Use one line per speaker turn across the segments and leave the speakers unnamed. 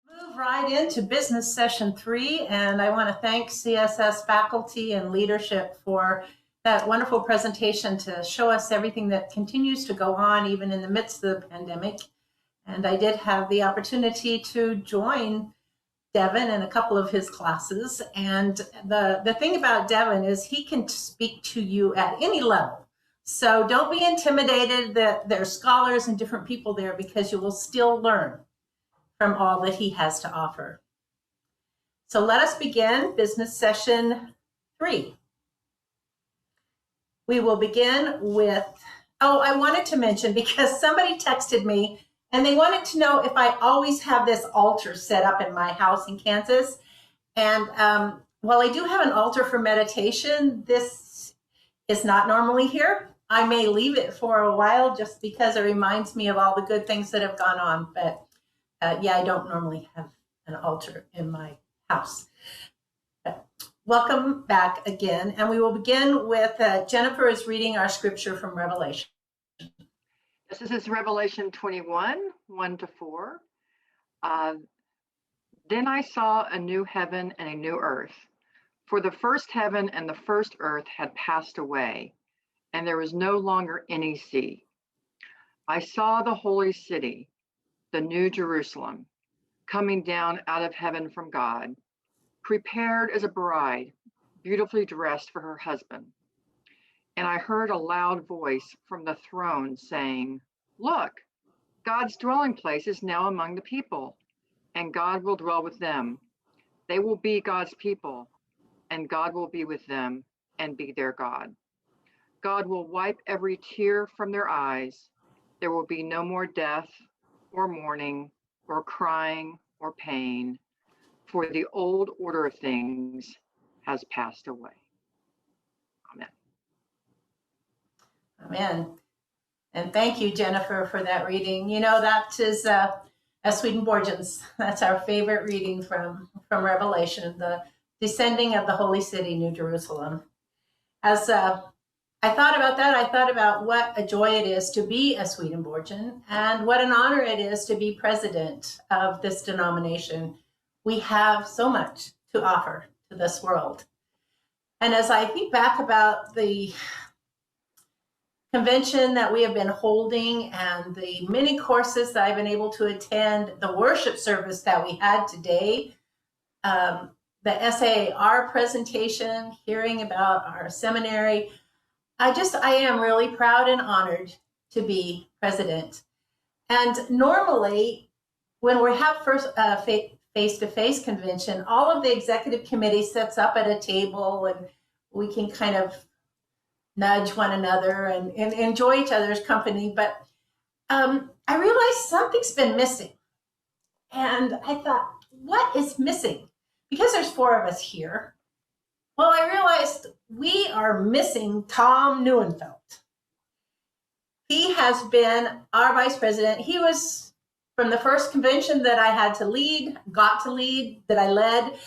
Move right into business session 3, and I want to thank CSS faculty and leadership for that wonderful presentation to show us everything that continues to go on even in the midst of the pandemic. And I did have the opportunity to join Devin in a couple of his classes. And the thing about Devin is he can speak to you at any level. So don't be intimidated that there's scholars and different people there, because you will still learn from all that he has to offer. So let us begin business session 3. We will begin with, I wanted to mention, because somebody texted me and they wanted to know if I always have this altar set up in my house in Kansas. And while I do have an altar for meditation, this is not normally here. I may leave it for a while just because it reminds me of all the good things that have gone on. But yeah, I don't normally have an altar in my house. But welcome back again. And we will begin with Jennifer is reading our scripture from Revelation.
Yes, this is Revelation 21, 1-4. Then I saw a new heaven and a new earth, for the first heaven and the first earth had passed away, and there was no longer any sea. I saw the holy city, the new Jerusalem, coming down out of heaven from God, prepared as a bride, beautifully dressed for her husband. And I heard a loud voice from the throne saying, "Look, God's dwelling place is now among the people, and God will dwell with them. They will be God's people, and God will be with them and be their God. God will wipe every tear from their eyes. There will be no more death or mourning or crying or pain, for the old order of things has passed away." Amen.
Amen. And thank you, Jennifer, for that reading. You know, that is a Swedenborgians. That's our favorite reading from Revelation, the descending of the holy city, New Jerusalem. As I thought about that, I thought about what a joy it is to be a Swedenborgian and what an honor it is to be president of this denomination. We have so much to offer to this world. And as I think back about the convention that we have been holding and the many courses that I've been able to attend, the worship service that we had today, the SAR presentation, hearing about our seminary, I am really proud and honored to be president. And normally, when we have first face-to-face convention, all of the executive committee sets up at a table and we can kind of nudge one another and enjoy each other's company. But I realized something's been missing. And I thought, what is missing? Because there's 4 of us here. Well, I realized we are missing Tom Neuenfeldt. He has been our vice president. He was from the first convention that I had to lead, that I led,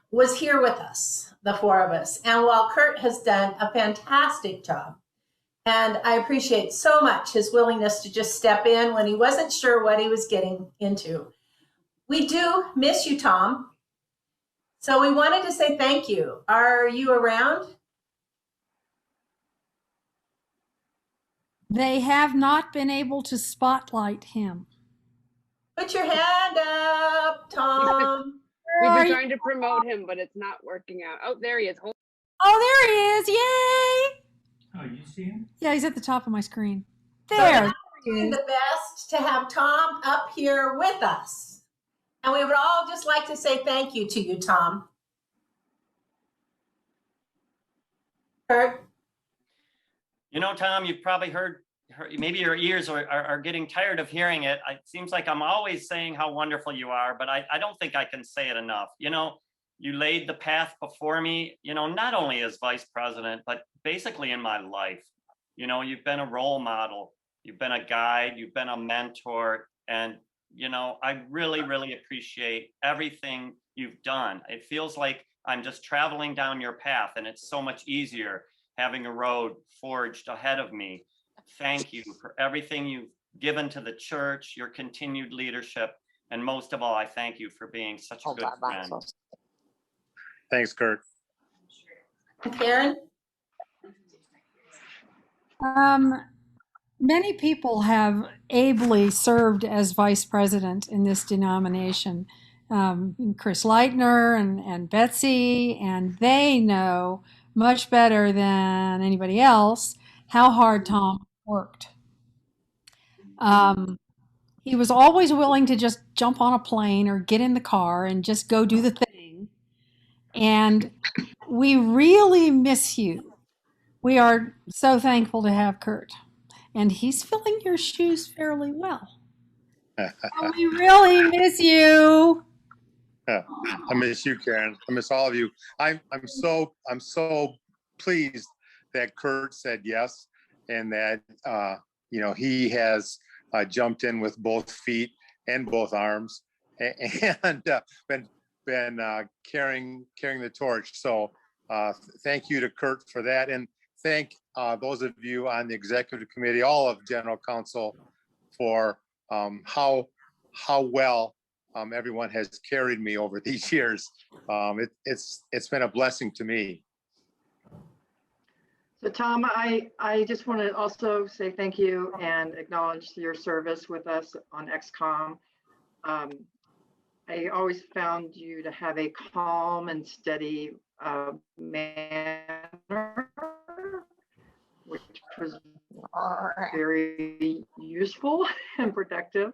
was here with us, the 4 of us. And while Kurt has done a fantastic job, and I appreciate so much his willingness to just step in when he wasn't sure what he was getting into. We do miss you, Tom. So we wanted to say thank you. Are you around?
They have not been able to spotlight him.
Put your hand up, Tom.
We've been trying to promote him, but it's not working out. Oh, there he is.
Oh, there he is. Yay!
Oh, you see him?
Yeah, he's at the top of my screen. There.
So doing the best to have Tom up here with us. And we would all just like to say thank you to you, Tom. Kurt?
You know, Tom, you've probably heard maybe your ears are getting tired of hearing it. It seems like I'm always saying how wonderful you are, but I don't think I can say it enough. You know, you laid the path before me, you know, not only as vice president, but basically in my life. You know, you've been a role model, you've been a guide, you've been a mentor, and, you know, I really, really appreciate everything you've done. It feels like I'm just traveling down your path, and it's so much easier having a road forged ahead of me. Thank you for everything you've given to the church, your continued leadership. And most of all, I thank you for being such a good friend.
Thanks, Kurt.
Karen?
Many people have ably served as vice president in this denomination. Chris Leitner and Betsy, and they know much better than anybody else how hard Tom worked. He was always willing to just jump on a plane or get in the car and just go do the thing. And we really miss you. We are so thankful to have Kurt. And he's filling your shoes fairly well. Oh, we really miss you.
I miss you, Karen. I miss all of you. I'm so pleased that Kurt said yes, and that he has jumped in with both feet and both arms, and been carrying the torch. So thank you to Kurt for that, and thank those of you on the executive committee, all of General Counsel, for how well everyone has carried me over these years. It's been a blessing to me.
So Tom, I just want to also say thank you and acknowledge your service with us on XCOM. I always found you to have a calm and steady manner, which was very useful and productive,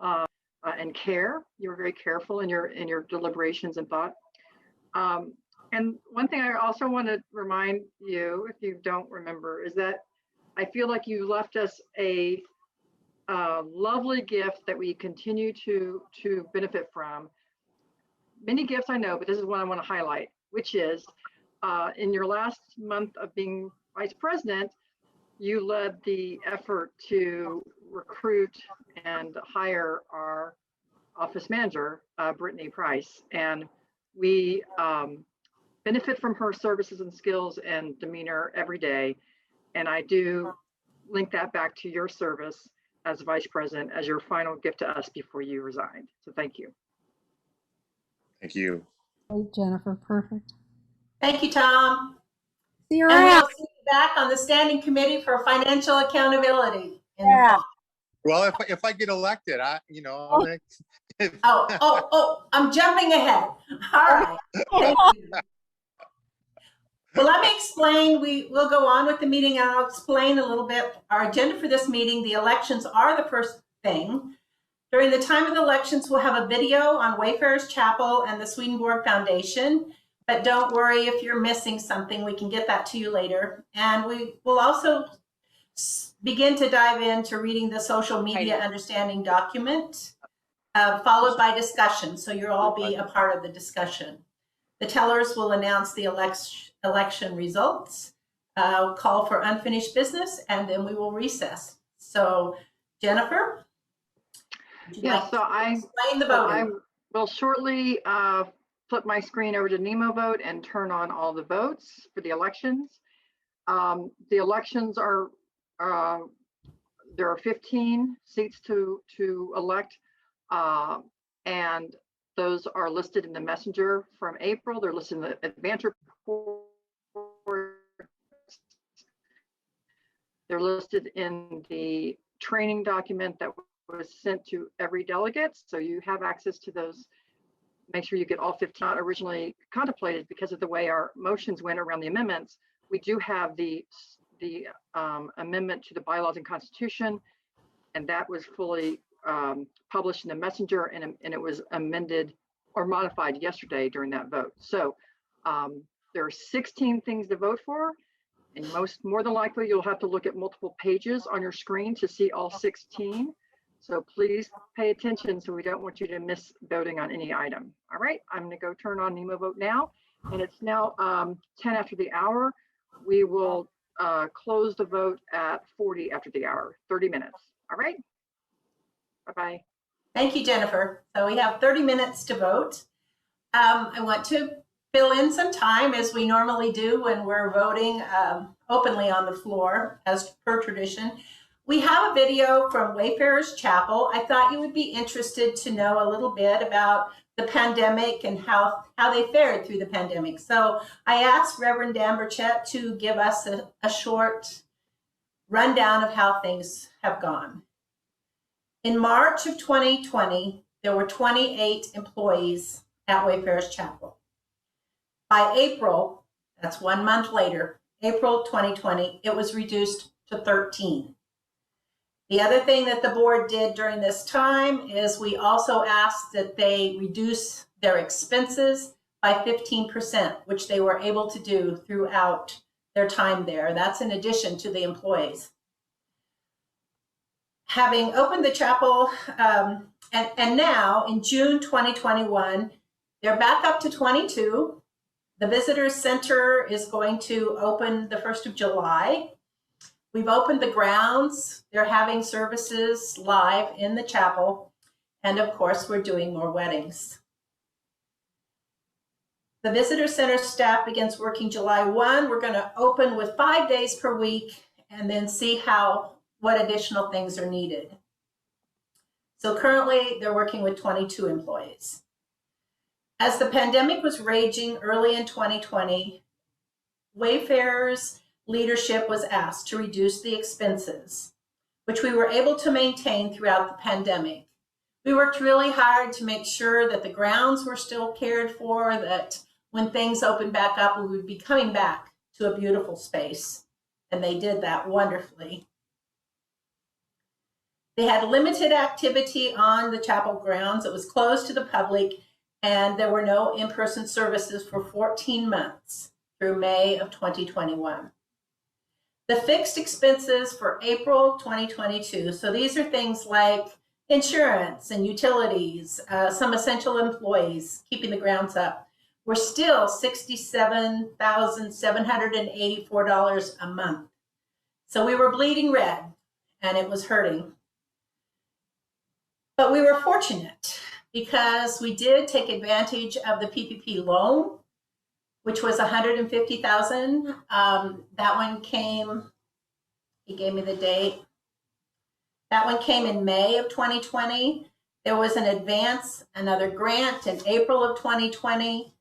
and care. You were very careful in your deliberations and thought. And one thing I also want to remind you, if you don't remember, is that I feel like you left us a lovely gift that we continue to benefit from. Many gifts I know, but this is one I want to highlight, which is in your last month of being vice president, you led the effort to recruit and hire our office manager, Brittany Price, and we benefit from her services and skills and demeanor every day. And I do link that back to your service as vice president as your final gift to us before you resigned. So thank you.
Thank you.
Great, Jennifer. Perfect.
Thank you, Tom.
See you
And
around.
we'll see you back on the standing committee for financial accountability.
Yeah.
Well, if I get elected,
I'm jumping ahead. All right. Thank you. Well, let me explain. We'll go on with the meeting. I'll explain a little bit our agenda for this meeting. The elections are the first thing. During the time of the elections, we'll have a video on Wayfarer's Chapel and the Swedenborg Foundation. But don't worry if you're missing something, we can get that to you later. And we will also begin to dive into reading the social media understanding document, followed by discussion. So you'll all be a part of the discussion. The tellers will announce the election results, call for unfinished business, and then we will recess. So Jennifer?
Yeah, so I will shortly flip my screen over to NemoVote and turn on all the votes for the elections. The elections are, there are 15 seats to elect, and those are listed in the messenger from April. They're listed in the advance report. They're listed in the training document that was sent to every delegate. So you have access to those. Make sure you get all 15. Not originally contemplated because of the way our motions went around the amendments. We do have the amendment to the bylaws and constitution, and that was fully published in the messenger, and it was amended or modified yesterday during that vote. So there are 16 things to vote for, and more than likely you'll have to look at multiple pages on your screen to see all 16. So please pay attention, so we don't want you to miss voting on any item. All right, I'm going to go turn on NemoVote now, and it's now 10 after the hour. We will close the vote at 40 after the hour, 30 minutes. All right. Bye-bye.
Thank you, Jennifer. So we have 30 minutes to vote. I want to fill in some time, as we normally do when we're voting openly on the floor, as per tradition. We have a video from Wayfarer's Chapel. I thought you would be interested to know a little bit about the pandemic and how they fared through the pandemic. So I asked Reverend Dan Burchett to give us a short rundown of how things have gone. In March of 2020, there were 28 employees at Wayfarer's Chapel. By April, that's 1 month later, April 2020, it was reduced to 13. The other thing that the board did during this time is we also asked that they reduce their expenses by 15%, which they were able to do throughout their time there. That's in addition to the employees. Having opened the chapel, and now in June 2021, they're back up to 22. The visitor center is going to open the 1st of July. We've opened the grounds. They're having services live in the chapel. And of course, we're doing more weddings. The visitor center staff begins working July 1. We're going to open with 5 days per week and then see what additional things are needed. So currently, they're working with 22 employees. As the pandemic was raging early in 2020, Wayfarer's leadership was asked to reduce the expenses, which we were able to maintain throughout the pandemic. We worked really hard to make sure that the grounds were still cared for, that when things opened back up, we would be coming back to a beautiful space. And they did that wonderfully. They had limited activity on the chapel grounds. It was closed to the public, and there were no in-person services for 14 months through May of 2021. The fixed expenses for April 2022, so these are things like insurance and utilities, some essential employees keeping the grounds up, were still $67,784 a month. So we were bleeding red, and it was hurting. But we were fortunate because we did take advantage of the PPP loan, which was $150,000. That one came, he gave me the date. That one came in May of 2020. There was an advance, another grant in April of 2020.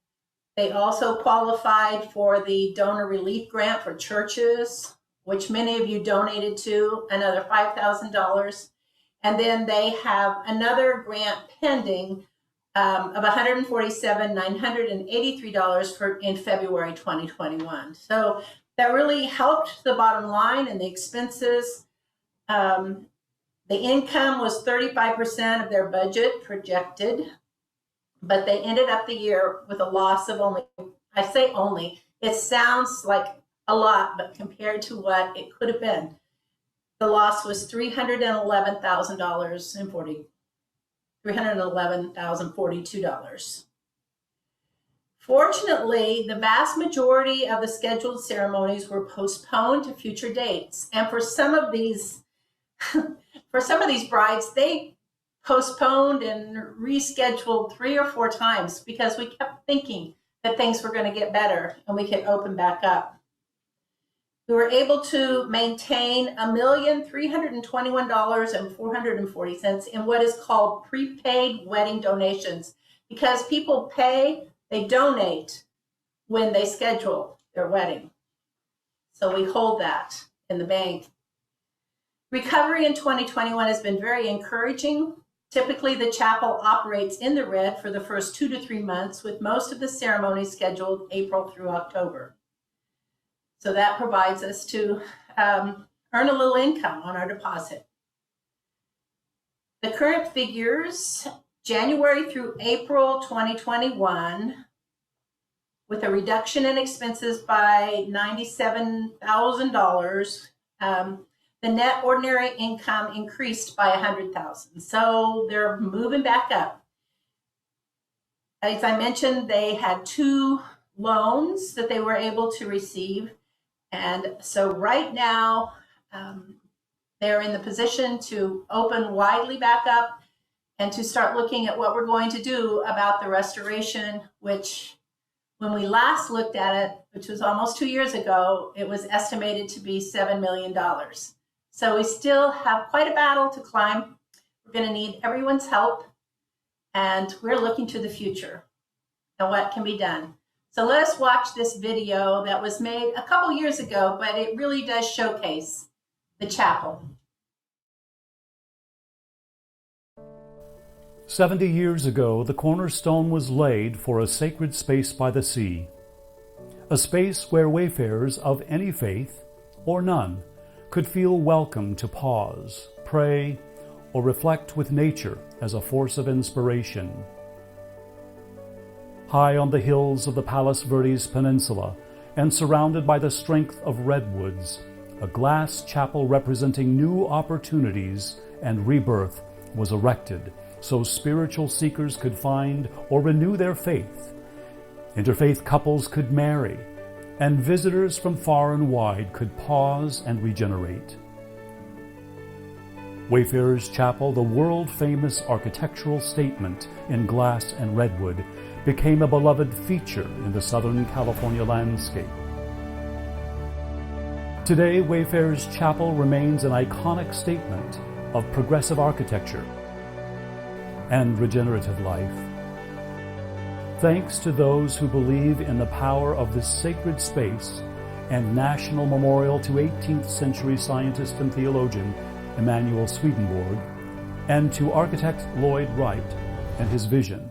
They also qualified for the donor relief grant for churches, which many of you donated to, another $5,000. And then they have another grant pending of $147,983 in February 2021. So that really helped the bottom line and the expenses. The income was 35% of their budget projected, but they ended up the year with a loss of only, I say only, it sounds like a lot, but compared to what it could have been, the loss was $311,042. Fortunately, the vast majority of the scheduled ceremonies were postponed to future dates. And for some of these brides, they postponed and rescheduled 3 or 4 times because we kept thinking that things were going to get better and we could open back up. We were able to maintain $1,321,440 in what is called prepaid wedding donations, because people pay, they donate when they schedule their wedding. So we hold that in the bank. Recovery in 2021 has been very encouraging. Typically, the chapel operates in the red for the first 2 to 3 months, with most of the ceremonies scheduled April through October. So that provides us to earn a little income on our deposit. The current figures, January through April 2021, with a reduction in expenses by $97,000, the net ordinary income increased by $100,000. So they're moving back up. As I mentioned, they had 2 loans that they were able to receive. And so right now, they're in the position to open widely back up and to start looking at what we're going to do about the restoration, which when we last looked at it, which was almost 2 years ago, it was estimated to be $7 million. So we still have quite a battle to climb. We're going to need everyone's help, and we're looking to the future and what can be done. So let us watch this video that was made a couple years ago, but it really does showcase the chapel.
70 years ago, the cornerstone was laid for a sacred space by the sea, a space where wayfarers of any faith or none could feel welcome to pause, pray, or reflect with nature as a force of inspiration. High on the hills of the Palos Verdes Peninsula and surrounded by the strength of redwoods, a glass chapel representing new opportunities and rebirth was erected so spiritual seekers could find or renew their faith, interfaith couples could marry, and visitors from far and wide could pause and regenerate. Wayfarer's Chapel, the world-famous architectural statement in glass and redwood, became a beloved feature in the Southern California landscape. Today, Wayfarer's Chapel remains an iconic statement of progressive architecture and regenerative life. Thanks to those who believe in the power of this sacred space and national memorial to 18th century scientist and theologian Emanuel Swedenborg, and to architect Lloyd Wright and his vision,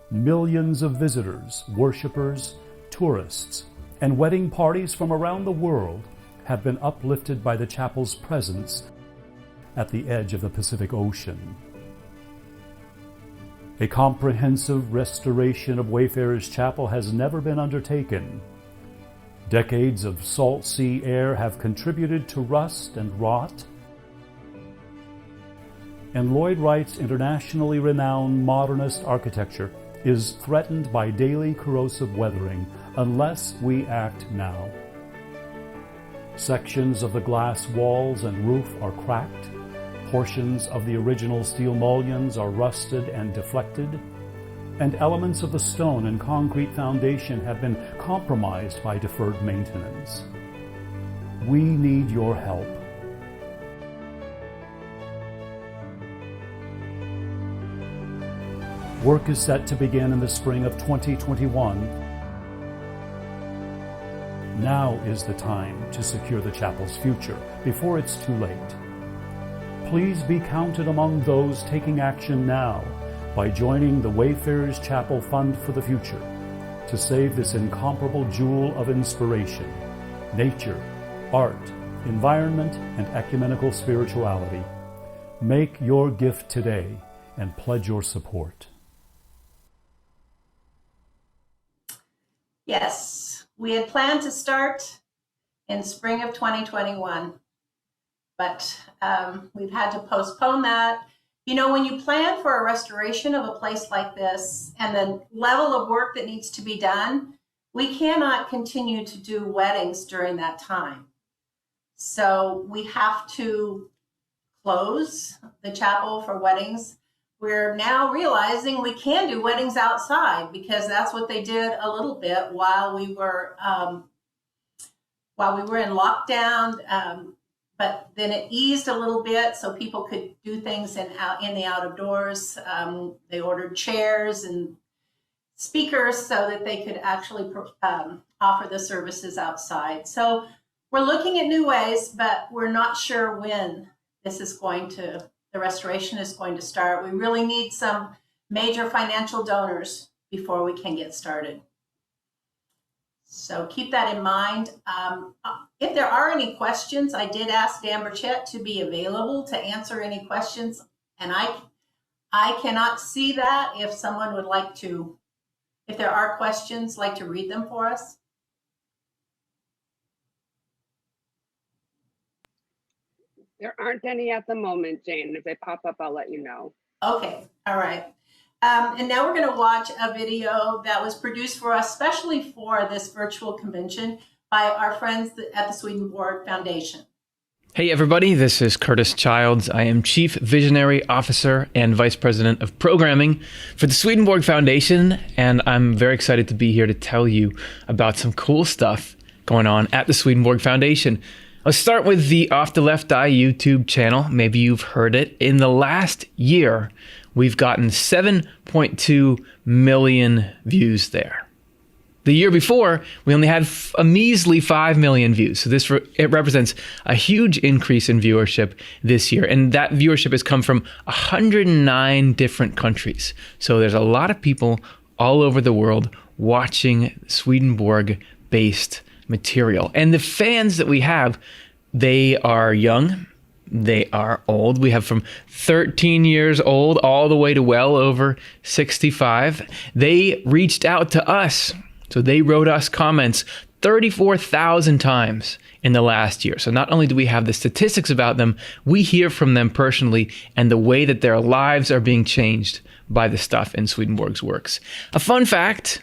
millions of visitors, worshipers, tourists, and wedding parties from around the world have been uplifted by the chapel's presence at the edge of the Pacific Ocean. A comprehensive restoration of Wayfarer's Chapel has never been undertaken. Decades of salt sea air have contributed to rust and rot, and Lloyd Wright's internationally renowned modernist architecture is threatened by daily corrosive weathering unless we act now. Sections of the glass walls and roof are cracked, portions of the original steel mullions are rusted and deflected, and elements of the stone and concrete foundation have been compromised by deferred maintenance. We need your help. Work is set to begin in the spring of 2021. Now is the time to secure the chapel's future before it's too late. Please be counted among those taking action now by joining the Wayfarer's Chapel Fund for the Future to save this incomparable jewel of inspiration, nature, art, environment, and ecumenical spirituality. Make your gift today and pledge your support.
Yes, we had planned to start in spring of 2021, but we've had to postpone that. You know, when you plan for a restoration of a place like this and the level of work that needs to be done, we cannot continue to do weddings during that time. So we have to close the chapel for weddings. We're now realizing we can do weddings outside because that's what they did a little bit while we were in lockdown. But then it eased a little bit so people could do things in the out of doors. They ordered chairs and speakers so that they could actually offer the services outside. So we're looking at new ways, but we're not sure when the restoration is going to start. We really need some major financial donors before we can get started. So keep that in mind. If there are any questions, I did ask Dan Burchett to be available to answer any questions, and I cannot see that. If someone would like to, if there are questions, like to read them for us.
There aren't any at the moment, Jane. If they pop up, I'll let you know.
Okay, all right. And now we're going to watch a video that was produced for us, especially for this virtual convention, by our friends at the Swedenborg Foundation.
Hey everybody, this is Curtis Childs. I am Chief Visionary Officer and Vice President of Programming for the Swedenborg Foundation, and I'm very excited to be here to tell you about some cool stuff going on at the Swedenborg Foundation. Let's start with the Off the Left Eye YouTube channel. Maybe you've heard it. In the last year, we've gotten 7.2 million views there. The year before, we only had a measly 5 million views. So it represents a huge increase in viewership this year. And that viewership has come from 109 different countries. So there's a lot of people all over the world watching Swedenborg-based material. And the fans that we have, they are young, they are old. We have from 13 years old all the way to well over 65. They reached out to us. So they wrote us comments 34,000 times in the last year. So not only do we have the statistics about them, we hear from them personally and the way that their lives are being changed by the stuff in Swedenborg's works. A fun fact,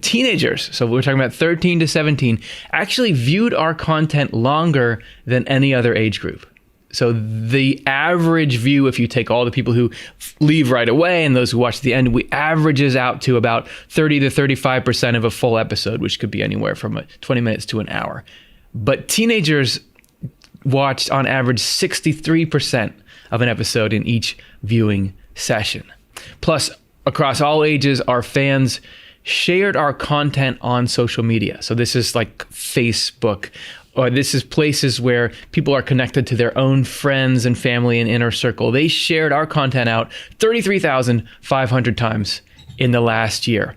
teenagers, so we're talking about 13 to 17, actually viewed our content longer than any other age group. So the average view, if you take all the people who leave right away and those who watch the end, we averages out to about 30 to 35% of a full episode, which could be anywhere from 20 minutes to an hour. But teenagers watched on average 63% of an episode in each viewing session. Plus, across all ages, our fans shared our content on social media. So this is like Facebook, or this is places where people are connected to their own friends and family and inner circle. They shared our content out 33,500 times in the last year.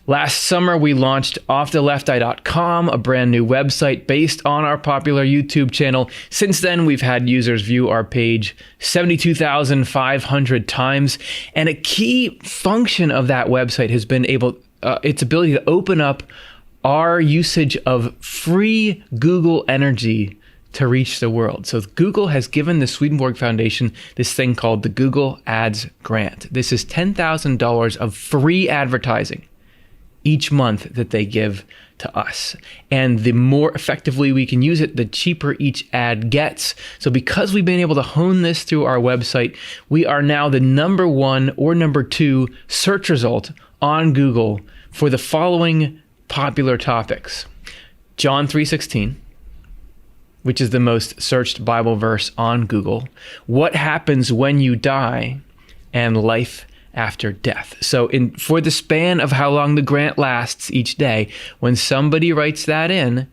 Last summer, we launched offthelefteye.com, a brand new website based on our popular YouTube channel. Since then, we've had users view our page 72,500 times. And a key function of that website has been its ability to open up our usage of free Google energy to reach the world. So Google has given the Swedenborg Foundation this thing called the Google Ads Grant. This is $10,000 of free advertising each month that they give to us. And the more effectively we can use it, the cheaper each ad gets. So because we've been able to hone this through our website, we are now the number 1 or number 2 search result on Google for the following popular topics: John 3:16, which is the most searched Bible verse on Google, what happens when you die, and life after death. So for the span of how long the grant lasts each day, when somebody writes that in,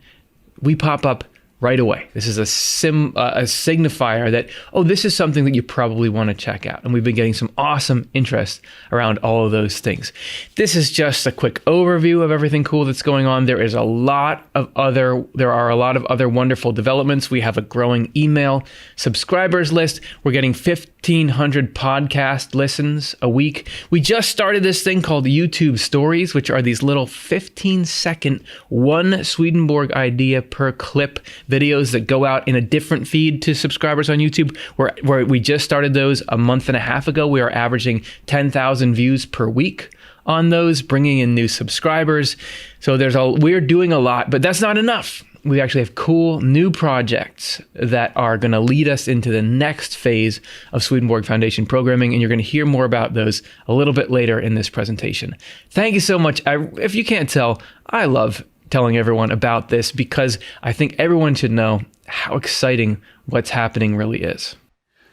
we pop up right away. This is a signifier that, oh, this is something that you probably want to check out. And we've been getting some awesome interest around all of those things. This is just a quick overview of everything cool that's going on. There are a lot of other wonderful developments. We have a growing email subscribers list. We're getting 1,500 podcast listens a week. We just started this thing called YouTube Stories, which are these little 15-second, one Swedenborg idea per clip videos that go out in a different feed to subscribers on YouTube. Where we just started those a month and a half ago. We are averaging 10,000 views per week on those, bringing in new subscribers. So we're doing a lot, but that's not enough. We actually have cool new projects that are going to lead us into the next phase of Swedenborg Foundation programming, and you're going to hear more about those a little bit later in this presentation. Thank you so much. If you can't tell, I love telling everyone about this because I think everyone should know how exciting what's happening really is.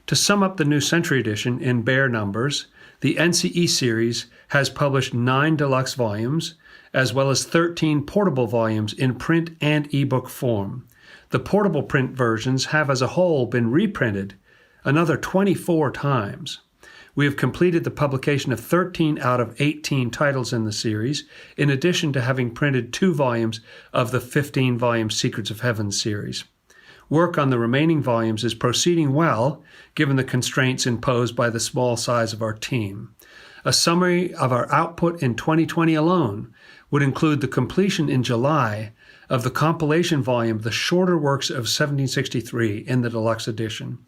To sum up the New Century Edition in bare numbers, the NCE series has published 9 deluxe volumes, as well as 13 portable volumes in print and ebook form. The portable print versions have as a whole been reprinted another 24 times. We have completed the publication of 13 out of 18 titles in the series, in addition to having printed 2 volumes of the 15-volume Secrets of Heaven series. Work on the remaining volumes is proceeding well, given the constraints imposed by the small size of our team. A summary of our output in 2020 alone would include the completion in July of the compilation volume, The Shorter Works of 1763, in the deluxe edition.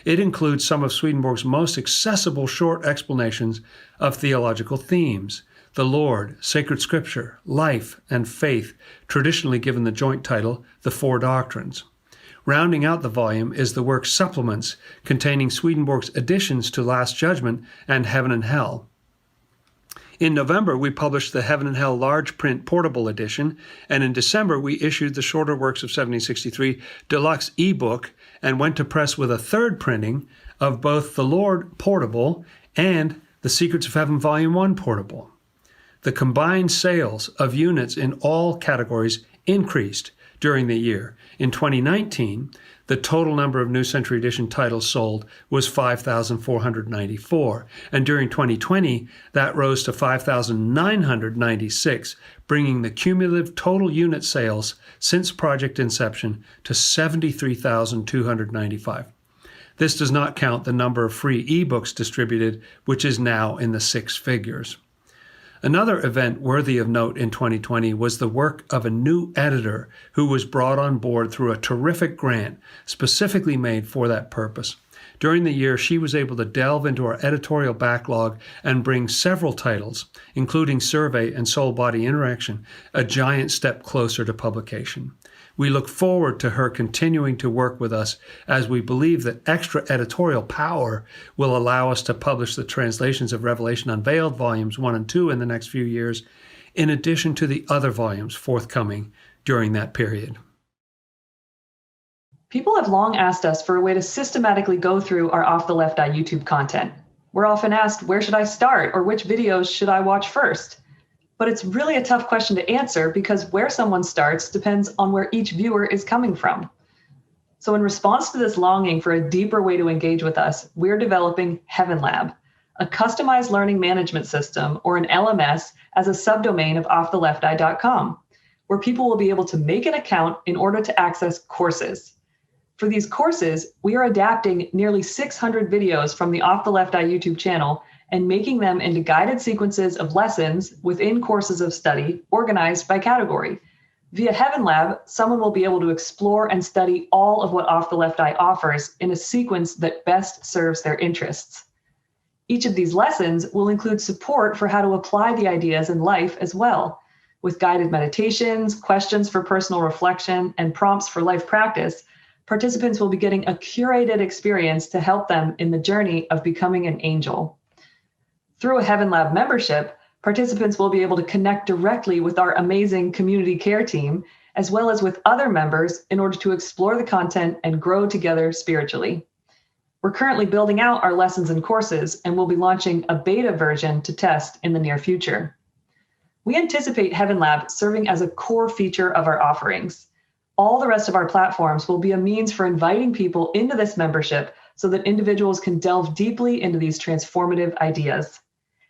It includes some of Swedenborg's most accessible short explanations of theological themes: the Lord, sacred scripture, life, and faith, traditionally given the joint title, The Four Doctrines. Rounding out the volume is the work Supplements, containing Swedenborg's additions to Last Judgment and Heaven and Hell. In November, we published the Heaven and Hell large print portable edition, and in December, we issued the Shorter Works of 1763 deluxe ebook and went to press with a third printing of both The Lord portable and The Secrets of Heaven Volume 1 portable. The combined sales of units in all categories increased during the year. In 2019, the total number of New Century Edition titles sold was 5,494, and during 2020, that rose to 5,996, bringing the cumulative total unit sales since project inception to 73,295. This does not count the number of free ebooks distributed, which is now in the six figures. Another event worthy of note in 2020 was the work of a new editor who was brought on board through a terrific grant specifically made for that purpose. During the year, she was able to delve into our editorial backlog and bring several titles, including Survey and Soul Body Interaction, a giant step closer to publication. We look forward to her continuing to work with us as we believe that extra editorial power will allow us to publish the translations of Revelation Unveiled Volumes 1 and 2 in the next few years, in addition to the other volumes forthcoming during that period.
People have long asked us for a way to systematically go through our Off the Left Eye YouTube content. We're often asked, where should I start, or which videos should I watch first? But it's really a tough question to answer because where someone starts depends on where each viewer is coming from. So in response to this longing for a deeper way to engage with us, we're developing Heaven Lab, a customized learning management system, or an LMS, as a subdomain of offtheLeftEye.com, where people will be able to make an account in order to access courses. For these courses, we are adapting nearly 600 videos from the Off the Left Eye YouTube channel and making them into guided sequences of lessons within courses of study organized by category. Via Heaven Lab, someone will be able to explore and study all of what Off the Left Eye offers in a sequence that best serves their interests. Each of these lessons will include support for how to apply the ideas in life as well, with guided meditations, questions for personal reflection, and prompts for life practice. Participants will be getting a curated experience to help them in the journey of becoming an angel. Through a Heaven Lab membership, participants will be able to connect directly with our amazing community care team, as well as with other members in order to explore the content and grow together spiritually. We're currently building out our lessons and courses, and we'll be launching a beta version to test in the near future. We anticipate Heaven Lab serving as a core feature of our offerings. All the rest of our platforms will be a means for inviting people into this membership so that individuals can delve deeply into these transformative ideas.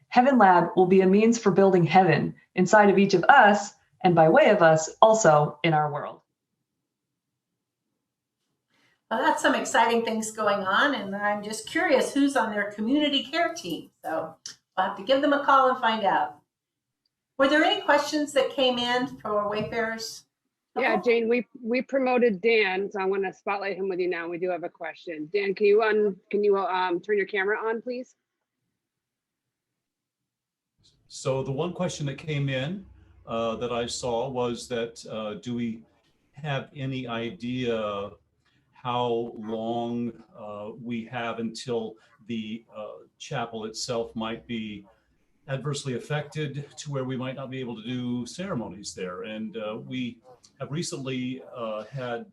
Heaven Lab will be a means for building heaven inside of each of us, and by way of us, also in our world.
Well, that's some exciting things going on, and I'm just curious who's on their community care team. So I'll have to give them a call and find out. Were there any questions that came in for Wayfarers?
Yeah, Jane, we promoted Dan, so I want to spotlight him with you now. We do have a question. Dan, can you turn your camera on, please?
So the one question that came in that I saw was that do we have any idea how long we have until the chapel itself might be adversely affected to where we might not be able to do ceremonies there? And we have recently had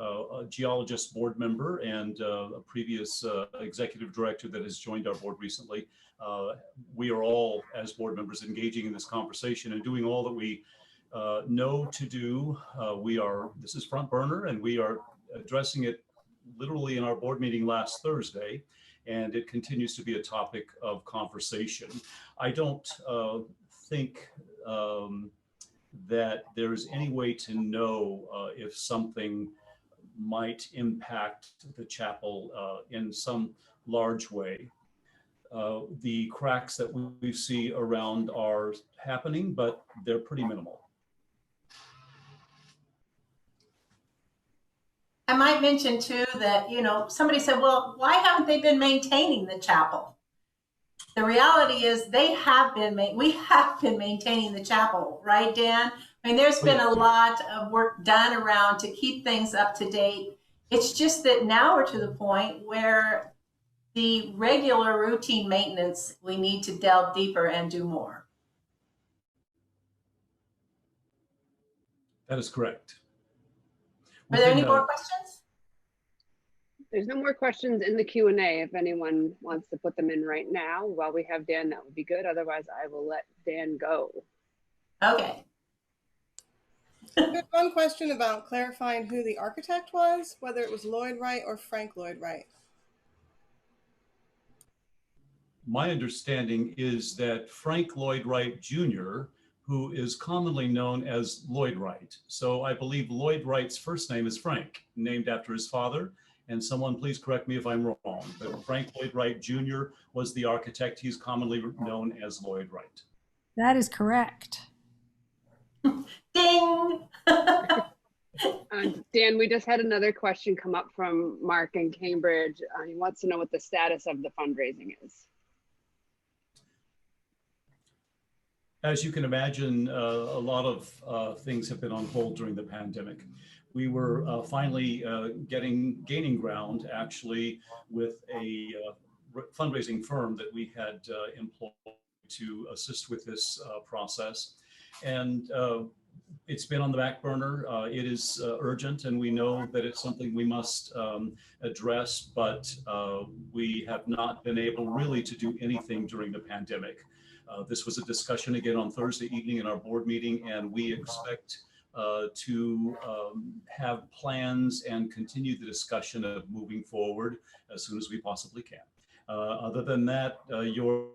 a geologist board member and a previous executive director that has joined our board recently. We are all, as board members, engaging in this conversation and doing all that we know to do. This is front burner, and we are addressing it literally in our board meeting last Thursday, and it continues to be a topic of conversation. I don't think that there is any way to know if something might impact the chapel in some large way. The cracks that we see around are happening, but they're pretty minimal.
I might mention too that, somebody said, well, why haven't they been maintaining the chapel? The reality is we have been maintaining the chapel, right, Dan? I mean, there's been a lot of work done around to keep things up to date. It's just that now we're to the point where the regular routine maintenance, we need to delve deeper and do more.
That is correct.
Are there any
Within,
more questions?
There's no more questions in the Q&A. If anyone wants to put them in right now while we have Dan, that would be good. Otherwise, I will let Dan go.
Okay.
There's one question about clarifying who the architect was, whether it was Lloyd Wright or Frank Lloyd Wright.
My understanding is that Frank Lloyd Wright Jr., who is commonly known as Lloyd Wright. So I believe Lloyd Wright's first name is Frank, named after his father. And someone please correct me if I'm wrong, but Frank Lloyd Wright Jr. was the architect. He's commonly known as Lloyd Wright.
That is correct.
Ding!
Dan, we just had another question come up from Mark in Cambridge. He wants to know what the status of the fundraising is.
As you can imagine, a lot of things have been on hold during the pandemic. We were finally gaining ground, actually, with a fundraising firm that we had employed to assist with this process. And it's been on the back burner. It is urgent, and we know that it's something we must address, but we have not been able really to do anything during the pandemic. This was a discussion again on Thursday evening in our board meeting, and we expect to have plans and continue the discussion of moving forward as soon as we possibly can. Other than that, your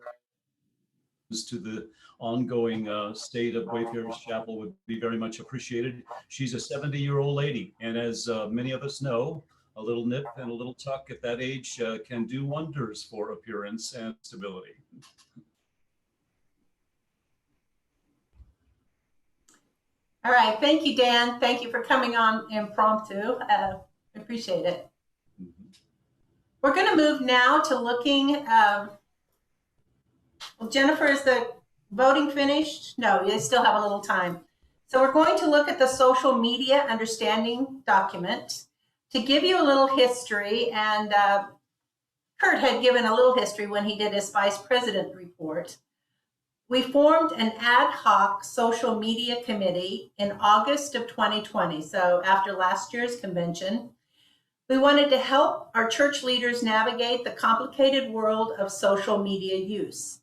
to the ongoing state of Wayfarer's Chapel would be very much appreciated. She's a 70-year-old lady, and as many of us know, a little nip and a little tuck at that age can do wonders for appearance and stability.
All right, thank you, Dan. Thank you for coming on impromptu. Appreciate it. We're going to move now to looking. Well, Jennifer, is the voting finished? No, you still have a little time. So we're going to look at the social media understanding document to give you a little history. And Kurt had given a little history when he did his vice president report. We formed an ad hoc social media committee in August of 2020, so after last year's convention. We wanted to help our church leaders navigate the complicated world of social media use.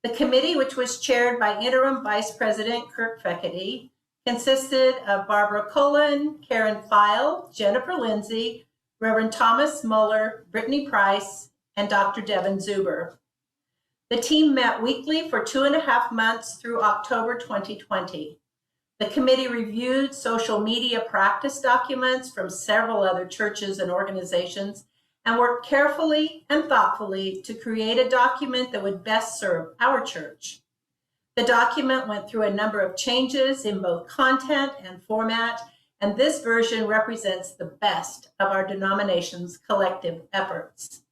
The committee, which was chaired by interim Vice President Kirk Fekete, consisted of Barbara Cullen, Karen Feil, Jennifer Lindsay, Reverend Thomas Muller, Brittany Price, and Dr. Devin Zuber. The team met weekly for 2.5 months through October 2020. The committee reviewed social media practice documents from several other churches and organizations and worked carefully and thoughtfully to create a document that would best serve our church. The document went through a number of changes in both content and format, and this version represents the best of our denomination's collective efforts.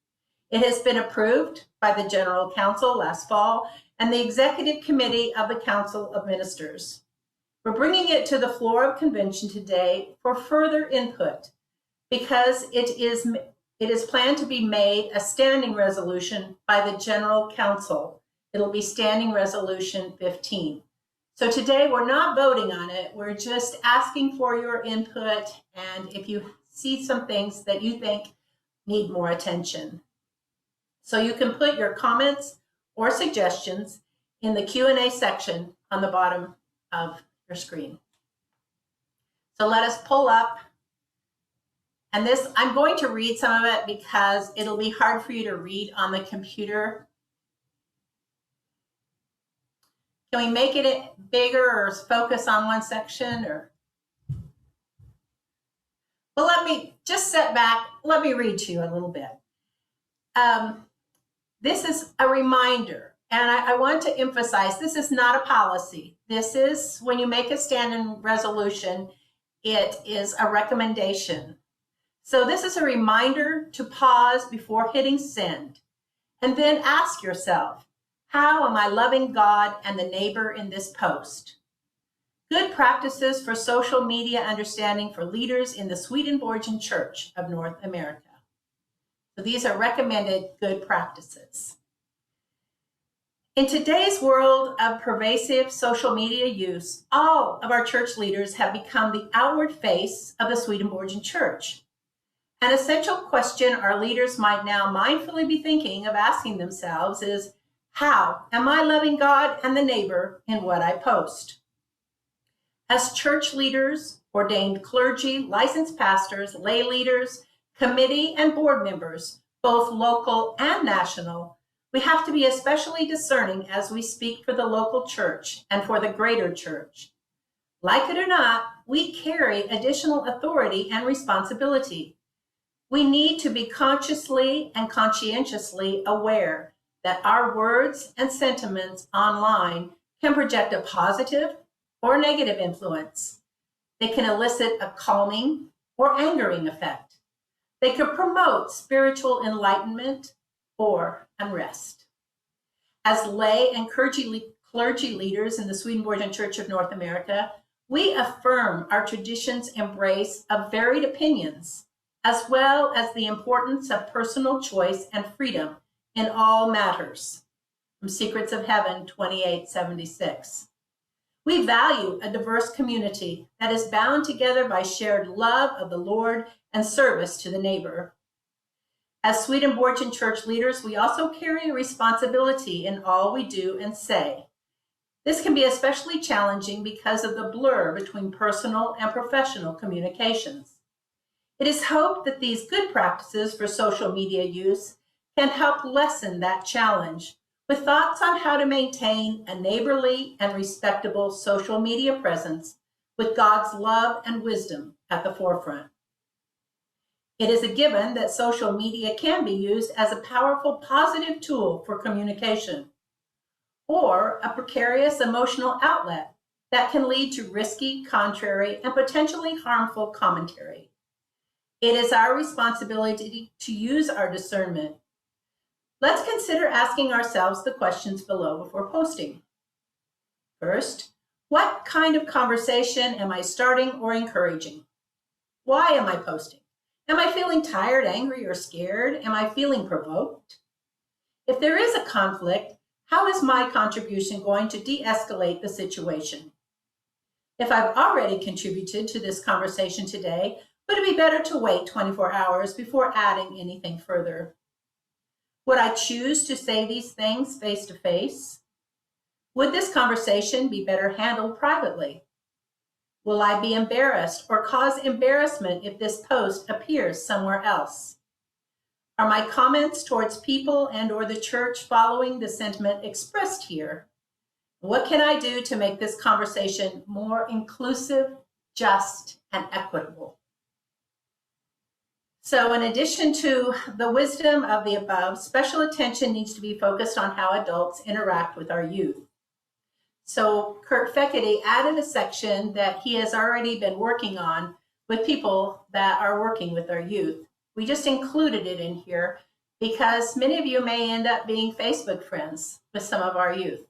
It has been approved by the General Council last fall and the Executive Committee of the Council of Ministers. We're bringing it to the floor of convention today for further input because it is planned to be made a standing resolution by the General Council. It'll be Standing Resolution 15. So today we're not voting on it. We're just asking for your input and if you see some things that you think need more attention. So you can put your comments or suggestions in the Q&A section on the bottom of your screen. So let us pull up. And this, I'm going to read some of it because it'll be hard for you to read on the computer. Can we make it bigger or focus on one section? Or? Well, let me just sit back. Let me read to you a little bit. This is a reminder, and I want to emphasize this is not a policy. This is when you make a standing resolution, it is a recommendation. So this is a reminder to pause before hitting send, and then ask yourself, how am I loving God and the neighbor in this post? Good practices for social media understanding for leaders in the Swedenborg Church of North America. So these are recommended good practices. In today's world of pervasive social media use, all of our church leaders have become the outward face of the Swedenborg Church. An essential question our leaders might now mindfully be thinking of asking themselves is, how am I loving God and the neighbor in what I post? As church leaders, ordained clergy, licensed pastors, lay leaders, committee and board members, both local and national, we have to be especially discerning as we speak for the local church and for the greater church. Like it or not, we carry additional authority and responsibility. We need to be consciously and conscientiously aware that our words and sentiments online can project a positive or negative influence. They can elicit a calming or angering effect. They could promote spiritual enlightenment or unrest. As lay and clergy leaders in the Swedenborg Church of North America, we affirm our tradition's embrace of varied opinions, as well as the importance of personal choice and freedom in all matters. From Secrets of Heaven 2876. We value a diverse community that is bound together by shared love of the Lord and service to the neighbor. As Swedenborg Church leaders, we also carry a responsibility in all we do and say. This can be especially challenging because of the blur between personal and professional communications. It is hoped that these good practices for social media use can help lessen that challenge with thoughts on how to maintain a neighborly and respectable social media presence with God's love and wisdom at the forefront. It is a given that social media can be used as a powerful positive tool for communication, or a precarious emotional outlet that can lead to risky, contrary, and potentially harmful commentary. It is our responsibility to use our discernment. Let's consider asking ourselves the questions below before posting. First, what kind of conversation am I starting or encouraging? Why am I posting? Am I feeling tired, angry, or scared? Am I feeling provoked? If there is a conflict, how is my contribution going to de-escalate the situation? If I've already contributed to this conversation today, would it be better to wait 24 hours before adding anything further? Would I choose to say these things face to face? Would this conversation be better handled privately? Will I be embarrassed or cause embarrassment if this post appears somewhere else? Are my comments towards people and or the church following the sentiment expressed here? What can I do to make this conversation more inclusive, just, and equitable? So in addition to the wisdom of the above, special attention needs to be focused on how adults interact with our youth. So Kurt Feckety added a section that he has already been working on with people that are working with our youth. We just included it in here because many of you may end up being Facebook friends with some of our youth.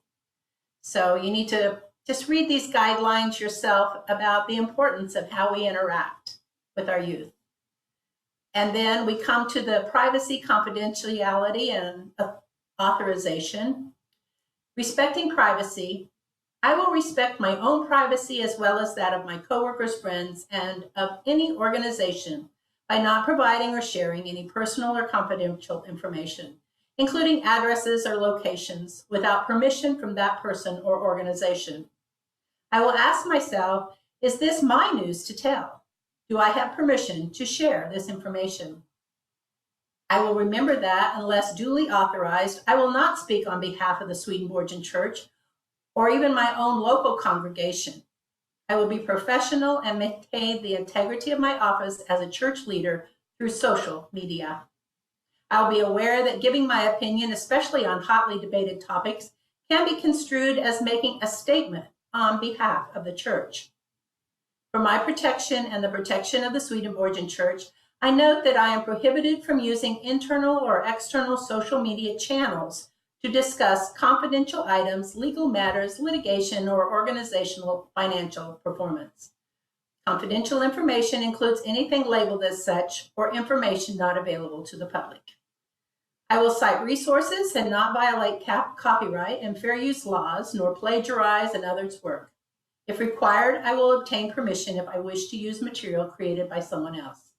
So you need to just read these guidelines yourself about the importance of how we interact with our youth. And then we come to the privacy, confidentiality, and authorization. Respecting privacy, I will respect my own privacy as well as that of my coworkers, friends, and of any organization by not providing or sharing any personal or confidential information, including addresses or locations, without permission from that person or organization. I will ask myself, is this my news to tell? Do I have permission to share this information? I will remember that unless duly authorized, I will not speak on behalf of the Swedenborg Church or even my own local congregation. I will be professional and maintain the integrity of my office as a church leader through social media. I'll be aware that giving my opinion, especially on hotly debated topics, can be construed as making a statement on behalf of the church. For my protection and the protection of the Swedenborg Church, I note that I am prohibited from using internal or external social media channels to discuss confidential items, legal matters, litigation, or organizational financial performance. Confidential information includes anything labeled as such or information not available to the public. I will cite resources and not violate copyright and fair use laws, nor plagiarize another's work. If required, I will obtain permission if I wish to use material created by someone else.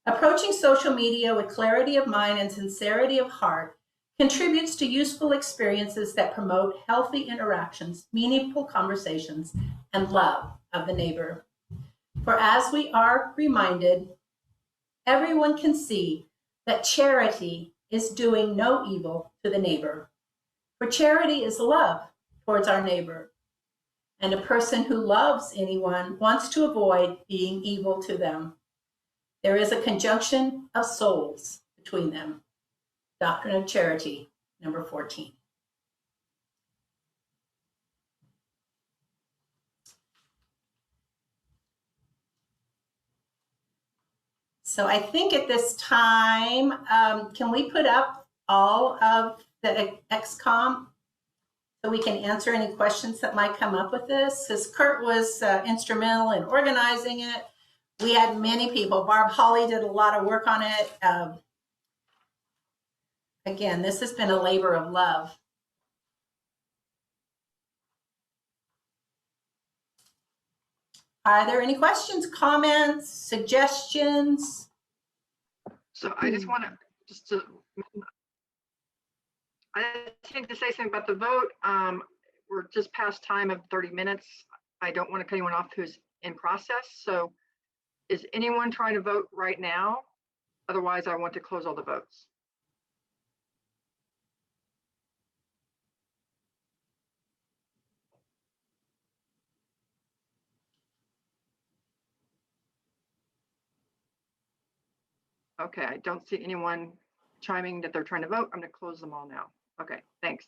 Approaching social media with clarity of mind and sincerity of heart contributes to useful experiences that promote healthy interactions, meaningful conversations, and love of the neighbor. For as we are reminded, everyone can see that charity is doing no evil to the neighbor. For charity is love towards our neighbor, and a person who loves anyone wants to avoid being evil to them. There is a conjunction of souls between them. Doctrine of Charity, number 14. So I think at this time, can we put up all of the XCOM so we can answer any questions that might come up with this? Because Kurt was instrumental in organizing it. We had many people. Barb Holly did a lot of work on it. Again, this has been a labor of love. Are there any questions, comments, suggestions?
So I just want to, I think to say something about the vote. We're just past time of 30 minutes. I don't want to cut anyone off who's in process. So is anyone trying to vote right now? Otherwise, I want to close all the votes. Okay, I don't see anyone chiming that they're trying to vote. I'm going to close them all now. Okay, thanks.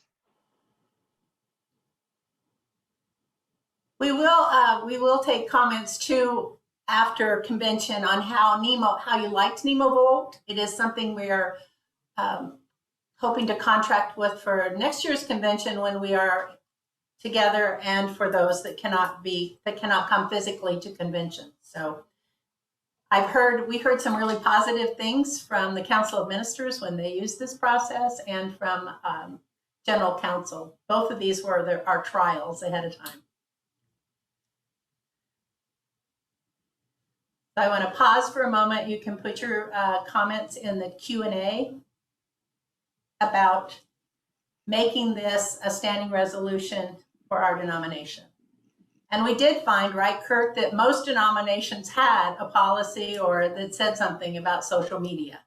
We will take comments too after convention on how you liked NemoVote. It is something we're hoping to contract with for next year's convention when we are together, and for those that cannot come physically to convention. So we heard some really positive things from the Council of Ministers when they used this process, and from General Counsel. Both of these were our trials ahead of time. So I want to pause for a moment. You can put your comments in the Q&A about making this a standing resolution for our denomination. And we did find, right, Kurt, that most denominations had a policy or that said something about social media.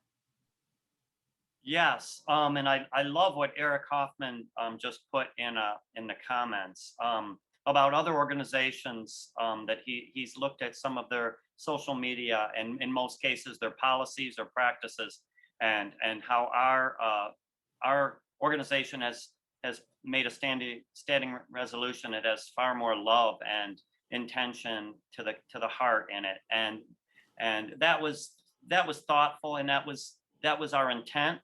Yes, and I love what Eric Hoffman just put in the comments about other organizations that he's looked at some of their social media, and in most cases their policies or practices, and how our organization has made a standing resolution. It has far more love and intention to the heart in it, and that was thoughtful, and that was our intent.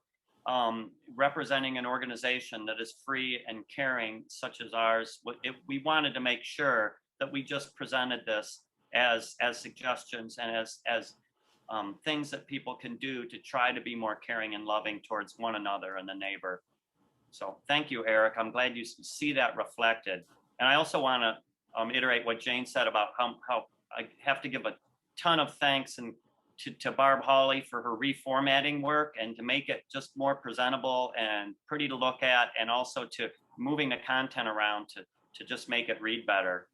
Representing an organization that is free and caring such as ours, we wanted to make sure that we just presented this as suggestions and as things that people can do to try to be more caring and loving towards one another and the neighbor. So thank you, Eric. I'm glad you see that reflected. And I also want to iterate what Jane said about how I have to give a ton of thanks and to Barb Holly for her reformatting work and to make it just more presentable and pretty to look at, and also to moving the content around to just make it read better.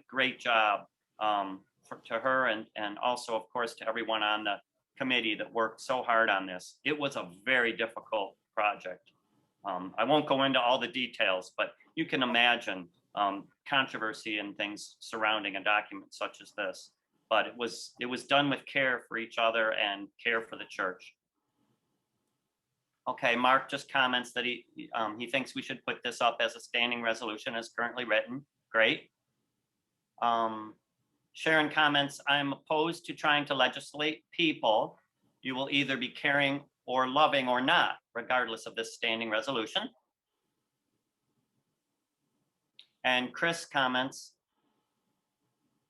Great job to her, and also, of course, to everyone on the committee that worked so hard on this. It was a very difficult project. I won't go into all the details, but you can imagine controversy and things surrounding a document such as this. But it was done with care for each other and care for the church. Okay, Mark just comments that he thinks we should put this up as a standing resolution as currently written. Great. Sharon comments, I'm opposed to trying to legislate people. You will either be caring or loving or not, regardless of this standing resolution. And Chris comments,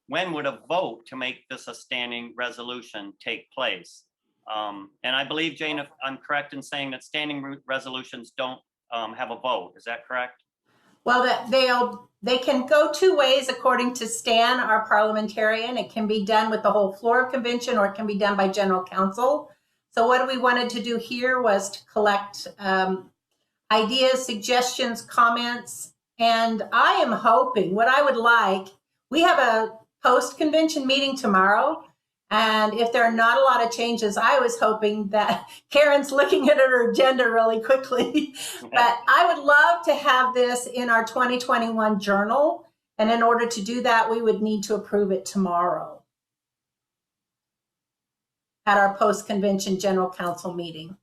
when would a vote to make this a standing resolution take place? And I believe, Jane, if I'm correct in saying that standing resolutions don't have a vote. Is that correct?
Well, they can go two ways according to Stan, our parliamentarian. It can be done with the whole floor of convention, or it can be done by general counsel. So what we wanted to do here was to collect ideas, suggestions, comments, and I am hoping, what I would like, we have a post-convention meeting tomorrow, and if there are not a lot of changes, I was hoping that Karen's looking at her agenda really quickly, but I would love to have this in our 2021 journal, and in order to do that, we would need to approve it tomorrow at our post-convention general council meeting.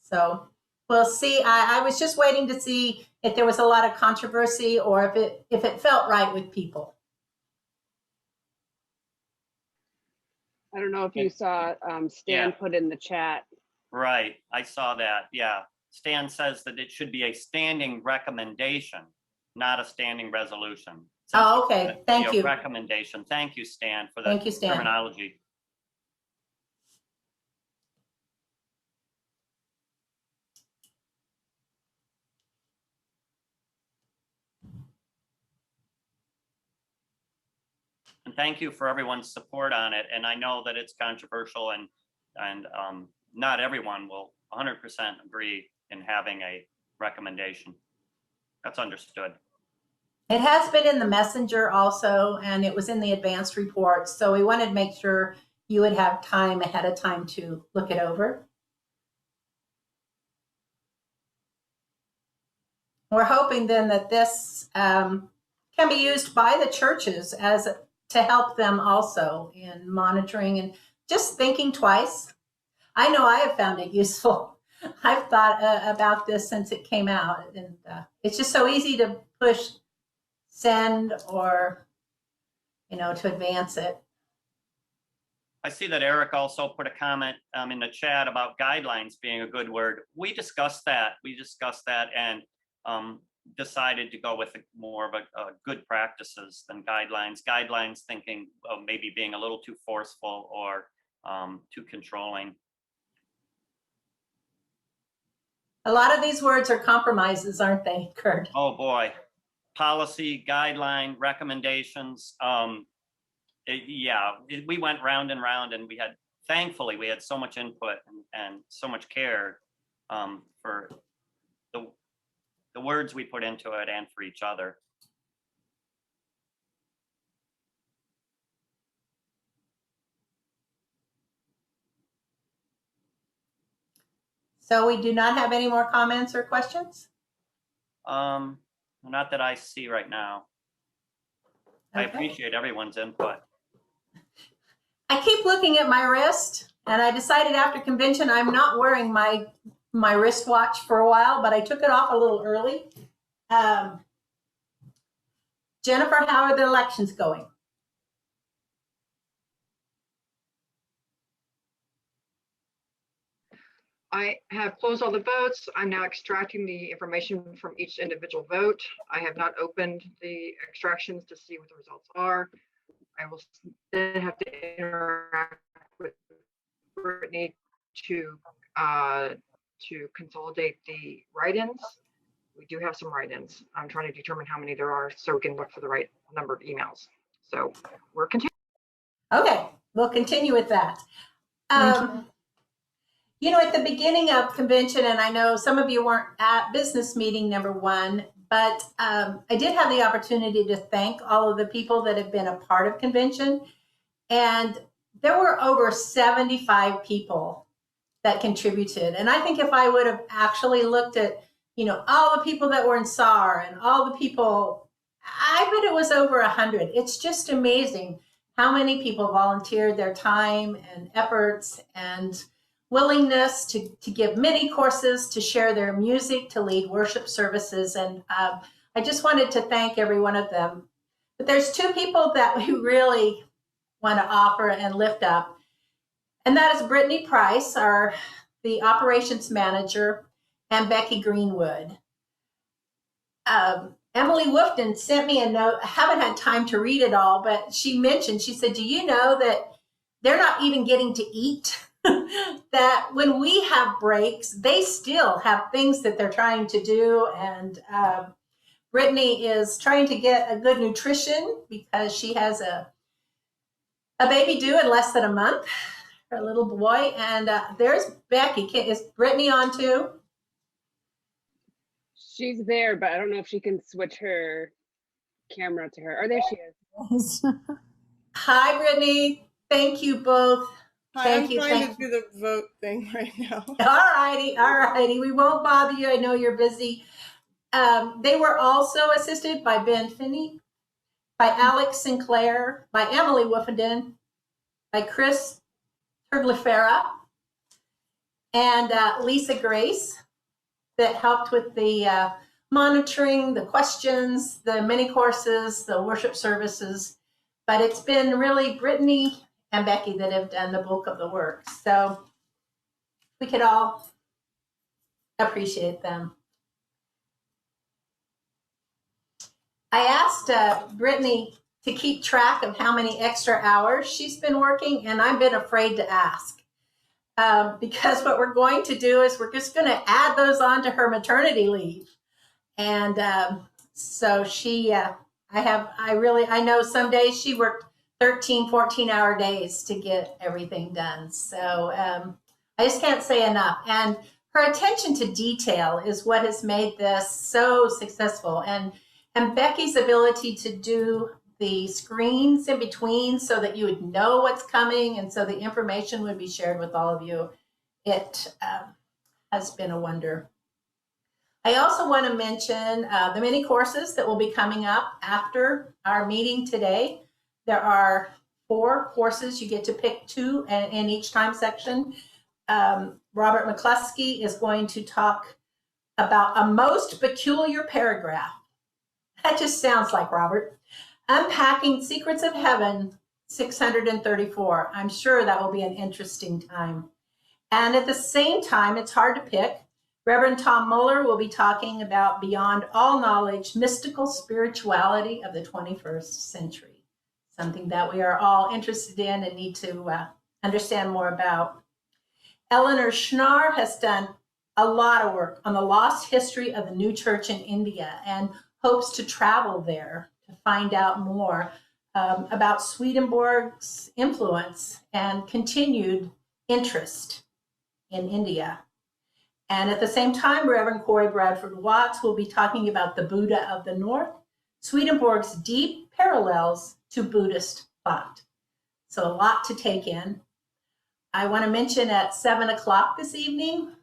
So we'll see. I was just waiting to see if there was a lot of controversy or if it felt right with people.
I don't know if you saw Stan put in the chat.
Right, I saw that, yeah. Stan says that it should be a standing recommendation, not a standing resolution.
Oh, okay, thank you.
Recommendation. Thank you, Stan, for the
Thank you, Stan.
terminology. And thank you for everyone's support on it. And I know that it's controversial, and not everyone will 100% agree in having a recommendation. That's understood.
It has been in the messenger also, and it was in the advanced report. So we wanted to make sure you would have time ahead of time to look it over. We're hoping then that this can be used by the churches to help them also in monitoring and just thinking twice. I know I have found it useful. I've thought about this since it came out, and it's just so easy to push send or, to advance it.
I see that Eric also put a comment in the chat about guidelines being a good word. We discussed that. And decided to go with more of a good practices than guidelines. Guidelines thinking of maybe being a little too forceful or too controlling.
A lot of these words are compromises, aren't they, Kurt?
Oh boy, policy, guideline, recommendations. We went round and round, and thankfully we had so much input and so much care for the words we put into it and for each other.
So we do not have any more comments or questions?
Not that I see right now. Okay. I appreciate everyone's input.
I keep looking at my wrist, and I decided after convention I'm not wearing my wristwatch for a while, but I took it off a little early. Jennifer, how are the elections going?
I have closed all the votes. I'm now extracting the information from each individual vote. I have not opened the extractions to see what the results are. I will then have to interact with Brittany to consolidate the write-ins. We do have some write-ins. I'm trying to determine how many there are so we can look for the right number of emails. So we're continuing.
Okay, we'll continue with that. At the beginning of convention, and I know some of you weren't at business meeting number 1, but I did have the opportunity to thank all of the people that have been a part of convention. And there were over 75 people that contributed. And I think if I would have actually looked at, all the people that were in SAR and all the people, I bet it was over 100. It's just amazing how many people volunteered their time and efforts and willingness to give mini courses, to share their music, to lead worship services. And I just wanted to thank every one of them. But there's 2 people that we really want to offer and lift up. And that is Brittany Price, the operations manager, and Becky Greenwood. Emily Woofton sent me a note. I haven't had time to read it all, but she said, do you know that they're not even getting to eat? that when we have breaks, they still have things that they're trying to do. And Brittany is trying to get a good nutrition because she has a baby due in less than a month, her little boy. And there's Becky. Is Brittany on too?
She's there, but I don't know if she can switch her camera to her. Oh, there she is.
Hi, Brittany. Thank you both.
Hi, I'm trying to do the vote thing right now.
All righty. We won't bother you. I know you're busy. They were also assisted by Ben Finney, by Alex Sinclair, by Emily Woofenden, by Chris Turglifera, and Lisa Grace, that helped with the monitoring, the questions, the mini courses, the worship services. But it's been really Brittany and Becky that have done the bulk of the work. So we could all appreciate them. I asked Brittany to keep track of how many extra hours she's been working, and I've been afraid to ask. Because what we're going to do is we're just going to add those on to her maternity leave. And so she, I know some days she worked 13, 14-hour days to get everything done. So I just can't say enough. And her attention to detail is what has made this so successful. And Becky's ability to do the screens in between so that you would know what's coming and so the information would be shared with all of you. It has been a wonder. I also want to mention the mini courses that will be coming up after our meeting today. There are 4 courses. You get to pick 2 in each time section. Robert McCluskey is going to talk about a most peculiar paragraph. That just sounds like Robert. Unpacking Secrets of Heaven 634. I'm sure that will be an interesting time. And at the same time, it's hard to pick. Reverend Tom Muller will be talking about Beyond All Knowledge, Mystical Spirituality of the 21st Century, something that we are all interested in and need to understand more about. Eleanor Schnarr has done a lot of work on the lost history of the new church in India and hopes to travel there to find out more about Swedenborg's influence and continued interest in India. And at the same time, Reverend Corey Bradford Watts will be talking about the Buddha of the North, Swedenborg's deep parallels to Buddhist thought. So a lot to take in. I want to mention at 7 o'clock this evening,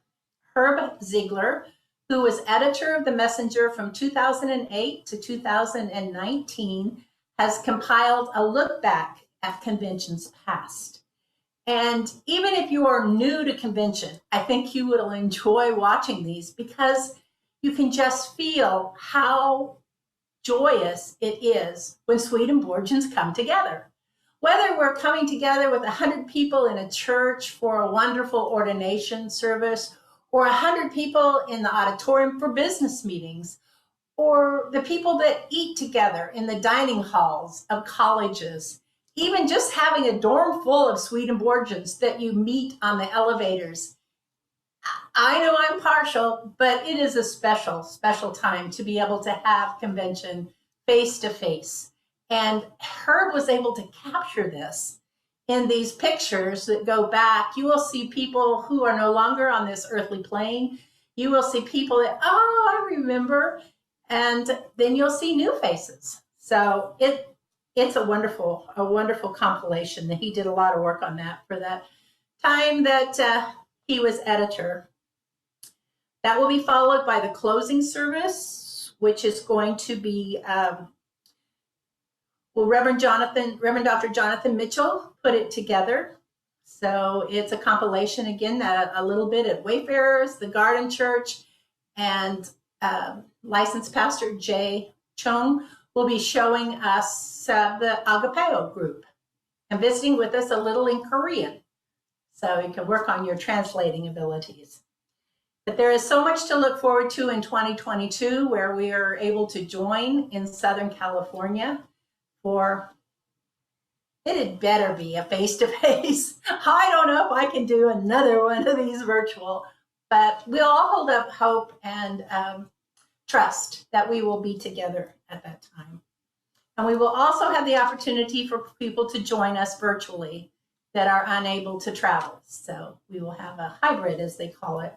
Herb Ziegler, who was editor of The Messenger from 2008 to 2019, has compiled a look back at conventions past. And even if you are new to convention, I think you will enjoy watching these because you can just feel how joyous it is when Swedenborgians come together. Whether we're coming together with 100 people in a church for a wonderful ordination service, or 100 people in the auditorium for business meetings, or the people that eat together in the dining halls of colleges, even just having a dorm full of Swedenborgians that you meet on the elevators. I know I'm partial, but it is a special, special time to be able to have convention face to face. And Herb was able to capture this in these pictures that go back. You will see people who are no longer on this earthly plane. You will see people that, oh, I remember. And then you'll see new faces. So it's a wonderful compilation that he did a lot of work on that for that time that he was editor. That will be followed by the closing service, which is going to be, Reverend Dr. Jonathan Mitchell put it together. So it's a compilation, again, that a little bit at Wayfarers, the Garden Church, and licensed pastor Jay Chung will be showing us the Agapeo group and visiting with us a little in Korean. So you can work on your translating abilities. But there is so much to look forward to in 2022, where we are able to join in Southern California for it had better be a face-to-face. I don't know if I can do another one of these virtual, but we'll all hold up hope and trust that we will be together at that time. And we will also have the opportunity for people to join us virtually that are unable to travel. So we will have a hybrid, as they call it.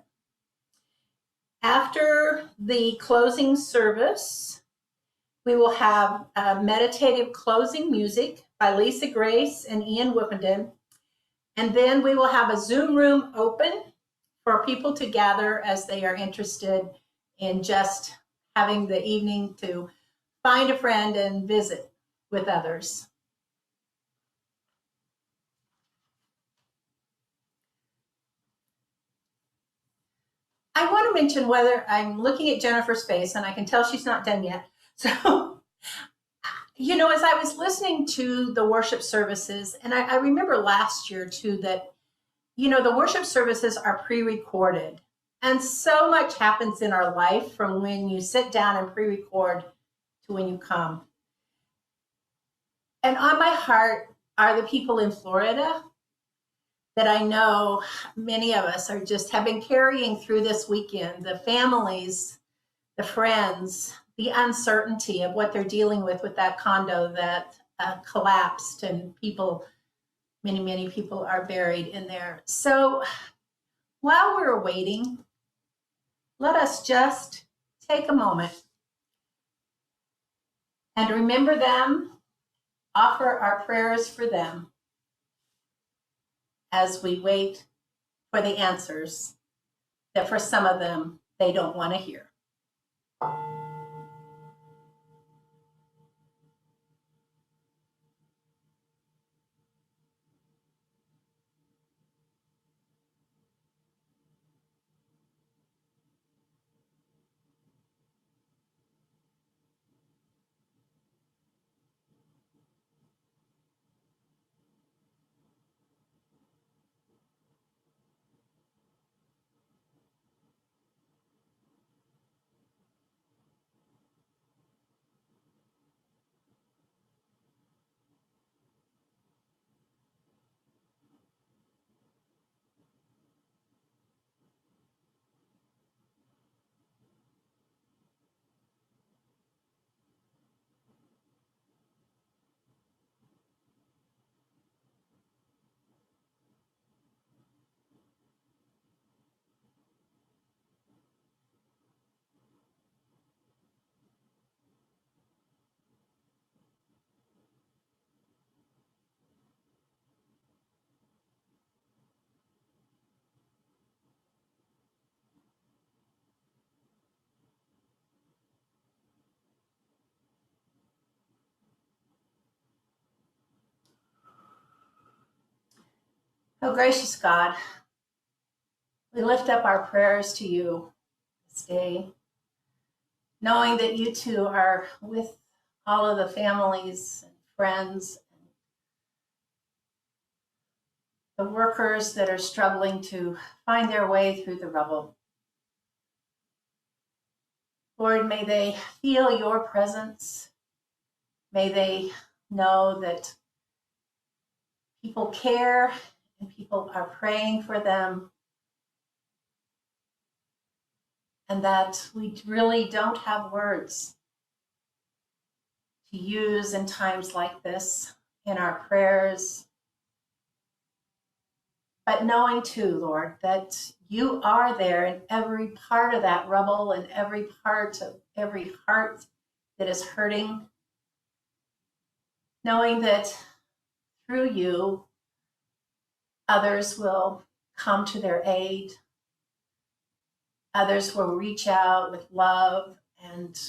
After the closing service, we will have meditative closing music by Lisa Grace and Ian Whippenden. And then we will have a Zoom room open for people to gather as they are interested in just having the evening to find a friend and visit with others. I want to mention whether I'm looking at Jennifer's face, and I can tell she's not done yet. So, you know, as I was listening to the worship services, and I remember last year too that, you know, the worship services are pre-recorded. And so much happens in our life from when you sit down and pre-record to when you come. And on my heart are the people in Florida that I know many of us are just have been carrying through this weekend, the families, the friends, the uncertainty of what they're dealing with that condo that collapsed, and people, many people are buried in there. So while we're waiting, let us just take a moment and remember them, offer our prayers for them as we wait for the answers that for some of them they don't want to hear. Oh, gracious God, we lift up our prayers to you this day, knowing that you too are with all of the families and friends and the workers that are struggling to find their way through the rubble. Lord, may they feel your presence. May they know that people care and people are praying for them, and that we really don't have words to use in times like this in our prayers. But knowing too, Lord, that you are there in every part of that rubble and every part of every heart that is hurting. Knowing that through you, others will come to their aid. Others will reach out with love and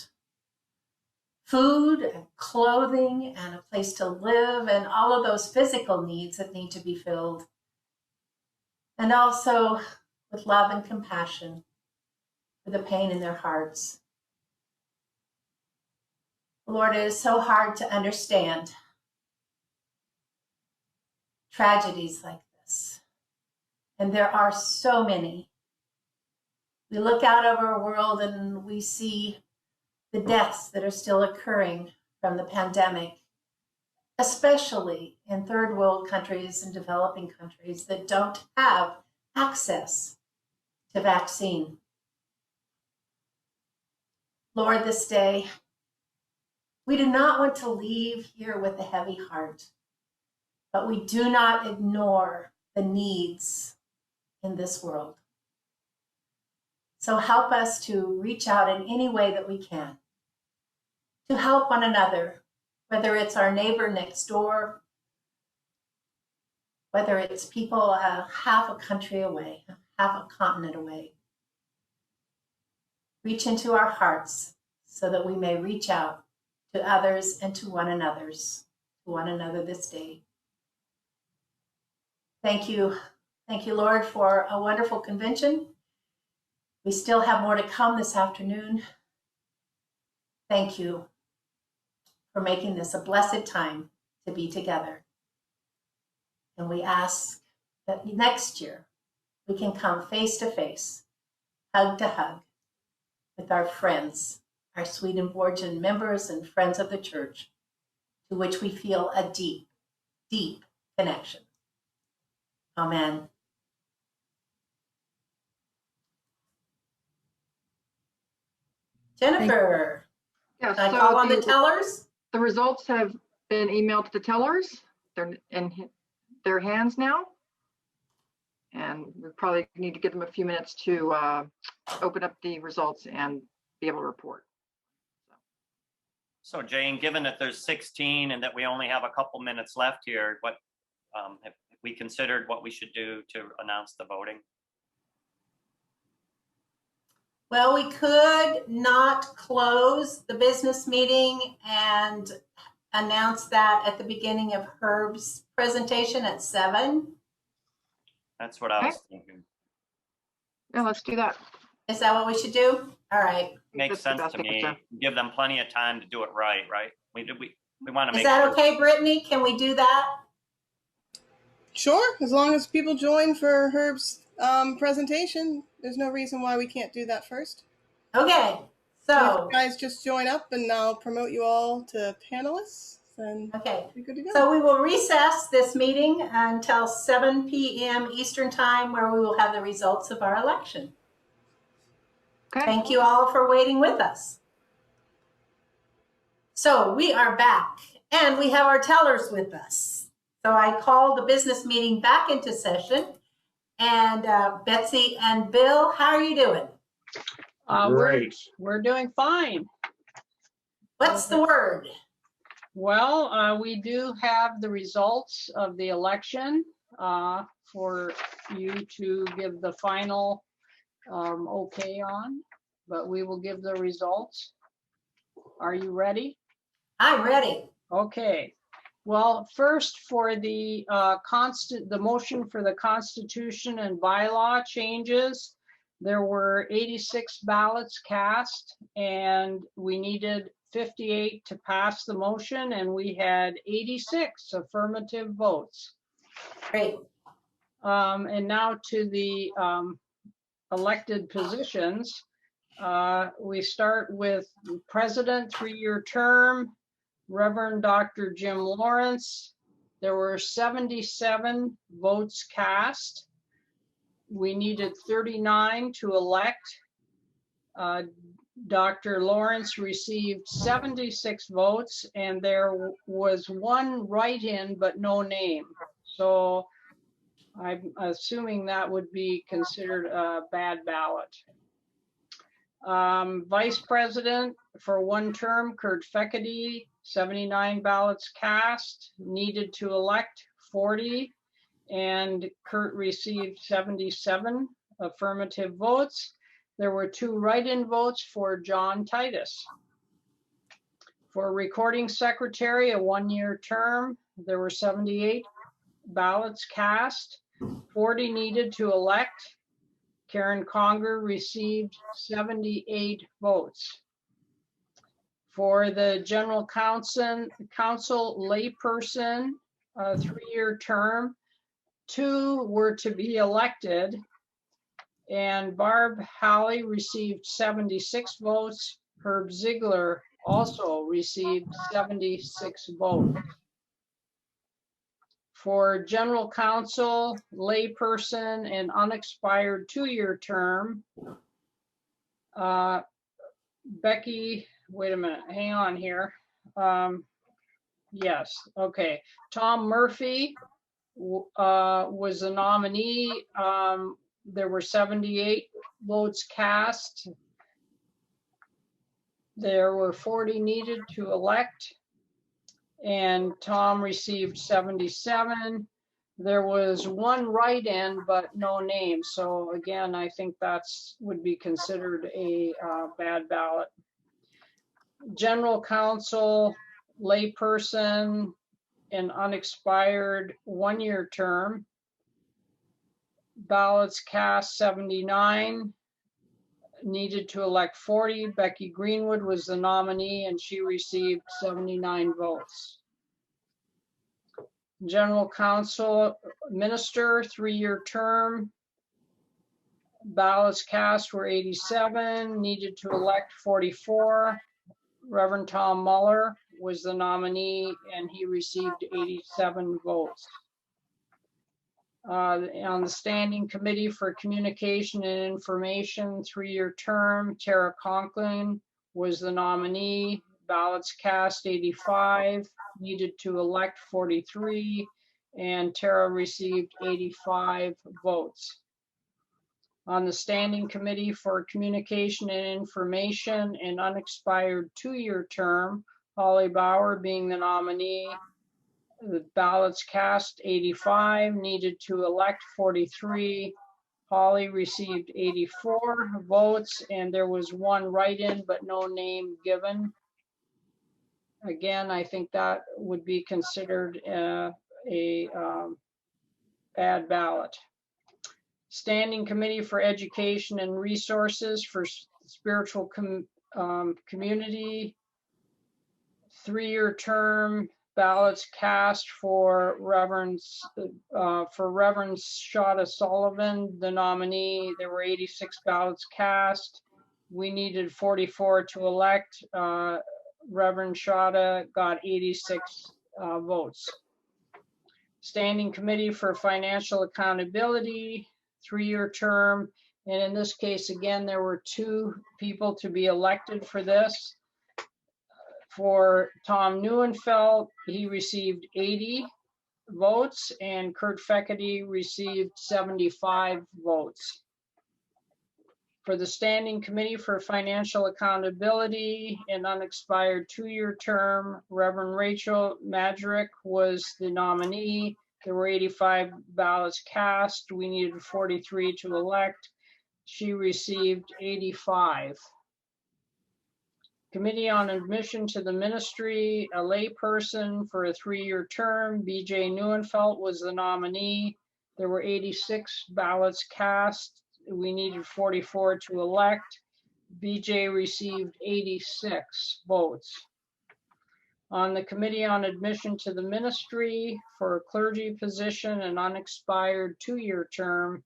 food and clothing and a place to live and all of those physical needs that need to be filled. And also with love and compassion for the pain in their hearts. Lord, it is so hard to understand tragedies like this. And there are so many. We look out over our world and we see the deaths that are still occurring from the pandemic. especially in third world countries and developing countries that don't have access to vaccine. Lord, this day, we do not want to leave here with a heavy heart, but we do not ignore the needs in this world. So help us to reach out in any way that we can to help one another, whether it's our neighbor next door, whether it's people half a country away, half a continent away. Reach into our hearts so that we may reach out to others and to one another this day. Thank you. Thank you, Lord, for a wonderful convention. We still have more to come this afternoon. Thank you for making this a blessed time to be together. And we ask that next year we can come face to face, hug to hug, with our friends, our Swedenborgian members and friends of the church, to which we feel a deep, deep connection. Amen. Jennifer,
Yes,
can I
so
call on the tellers?
the results have been emailed to the tellers. They're in their hands now. And we probably need to give them a few minutes to open up the results and be able to report.
So Jane, given that there's 16 and that we only have a couple minutes left here, what have we considered what we should do to announce the voting?
Well, we could not close the business meeting and announce that at the beginning of Herb's presentation at 7.
That's what I was thinking.
Yeah, let's do that.
Is that what we should do? All right.
Makes sense to me. Give them plenty of time to do it right? We want to make
Is that
sure.
okay, Brittany? Can we do that?
Sure, as long as people join for Herb's presentation, there's no reason why we can't do that first.
Okay, so
if you guys just join up and I'll promote you all to panelists, then
okay,
we're good to go.
So we will recess this meeting until 7 p.m. Eastern time, where we will have the results of our election.
Okay.
Thank you all for waiting with us. So we are back, and we have our tellers with us. So I call the business meeting back into session. And Betsy and Bill, how are you doing?
Great. We're doing fine.
What's the word?
Well, we do have the results of the election for you to give the final okay on, but we will give the results. Are you ready?
I'm ready.
Okay. Well, first for the motion for the Constitution and bylaw changes, there were 86 ballots cast, and we needed 58 to pass the motion, and we had 86 affirmative votes.
Great.
And now to the elected positions. We start with President, 3-year term, Reverend Dr. Jim Lawrence. There were 77 votes cast. We needed 39 to elect. Dr. Lawrence received 76 votes, and there was one write-in but no name. So I'm assuming that would be considered a bad ballot. Vice President for 1 term, Kurt Fekete, 79 ballots cast, needed to elect 40, and Kurt received 77 affirmative votes. There were 2 write-in votes for John Titus. For Recording Secretary, a 1-year term, there were 78 ballots cast, 40 needed to elect. Karen Conger received 78 votes. For the General Counsel layperson, a 3-year term, 2 were to be elected, and Barb Halley received 76 votes. Herb Ziegler also received 76 votes. For general counsel, layperson, and unexpired 2-year term, Becky, wait a minute, hang on here. Yes, okay. Tom Murphy was the nominee. There were 78 votes cast. There were 40 needed to elect, and Tom received 77. There was 1 write-in, but no name. So again, I think that's would be considered a bad ballot. General counsel, layperson, an unexpired 1-year term. Ballots cast 79, needed to elect 40. Becky Greenwood was the nominee and she received 79 votes. General counsel, minister, 3-year term. Ballots cast were 87, needed to elect 44. Reverend Tom Muller was the nominee and he received 87 votes. On the Standing Committee for Communication and Information, 3-year term, Tara Conklin was the nominee. Ballots cast 85, needed to elect 43, and Tara received 85 votes. On the Standing Committee for Communication and Information, an unexpired 2-year term, Holly Bauer being the nominee. The ballots cast 85, needed to elect 43. Holly received 84 votes, and there was 1 write-in, but no name given. Again, I think that would be considered a bad ballot. Standing Committee for Education and Resources for Spiritual Community, 3-year term. Ballots cast for Reverend Shada Sullivan, the nominee. There were 86 ballots cast. We needed 44 to elect. Reverend Shada got 86 votes. Standing Committee for Financial Accountability, 3-year term. And in this case, again, there were 2 people to be elected for this. For Tom Neuenfeldt, he received 80 votes, and Kurt Fekete received 75 votes. For the Standing Committee for Financial Accountability, an unexpired 2-year term, Reverend Rachel Madrick was the nominee. There were 85 ballots cast. We needed 43 to elect. She received 85. Committee on Admission to the Ministry, a layperson for a 3-year term. B.J. Neuenfeldt was the nominee. There were 86 ballots cast. We needed 44 to elect. B.J. received 86 votes. On the Committee on Admission to the Ministry for a clergy position, an unexpired 2-year term.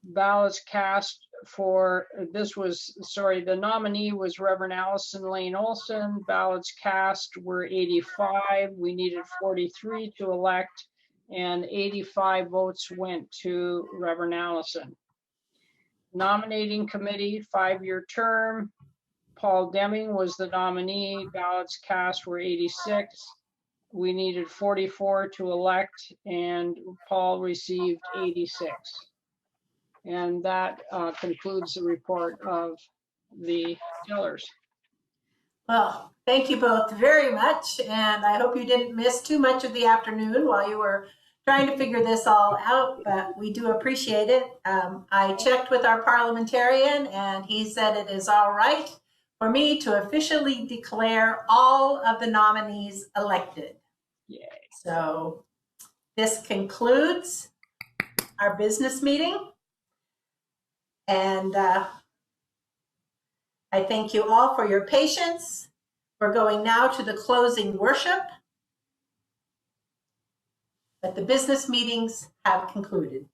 Ballots cast for, the nominee was Reverend Allison Lane Olson. Ballots cast were 85. We needed 43 to elect, and 85 votes went to Reverend Allison. Nominating Committee, 5-year term. Paul Deming was the nominee. Ballots cast were 86. We needed 44 to elect, and Paul received 86. And that concludes the report of the tellers.
Well, thank you both very much. And I hope you didn't miss too much of the afternoon while you were trying to figure this all out, but we do appreciate it. I checked with our parliamentarian and he said it is all right for me to officially declare all of the nominees elected.
Yay.
So this concludes our business meeting. And I thank you all for your patience. We're going now to the closing worship. But the business meetings have concluded.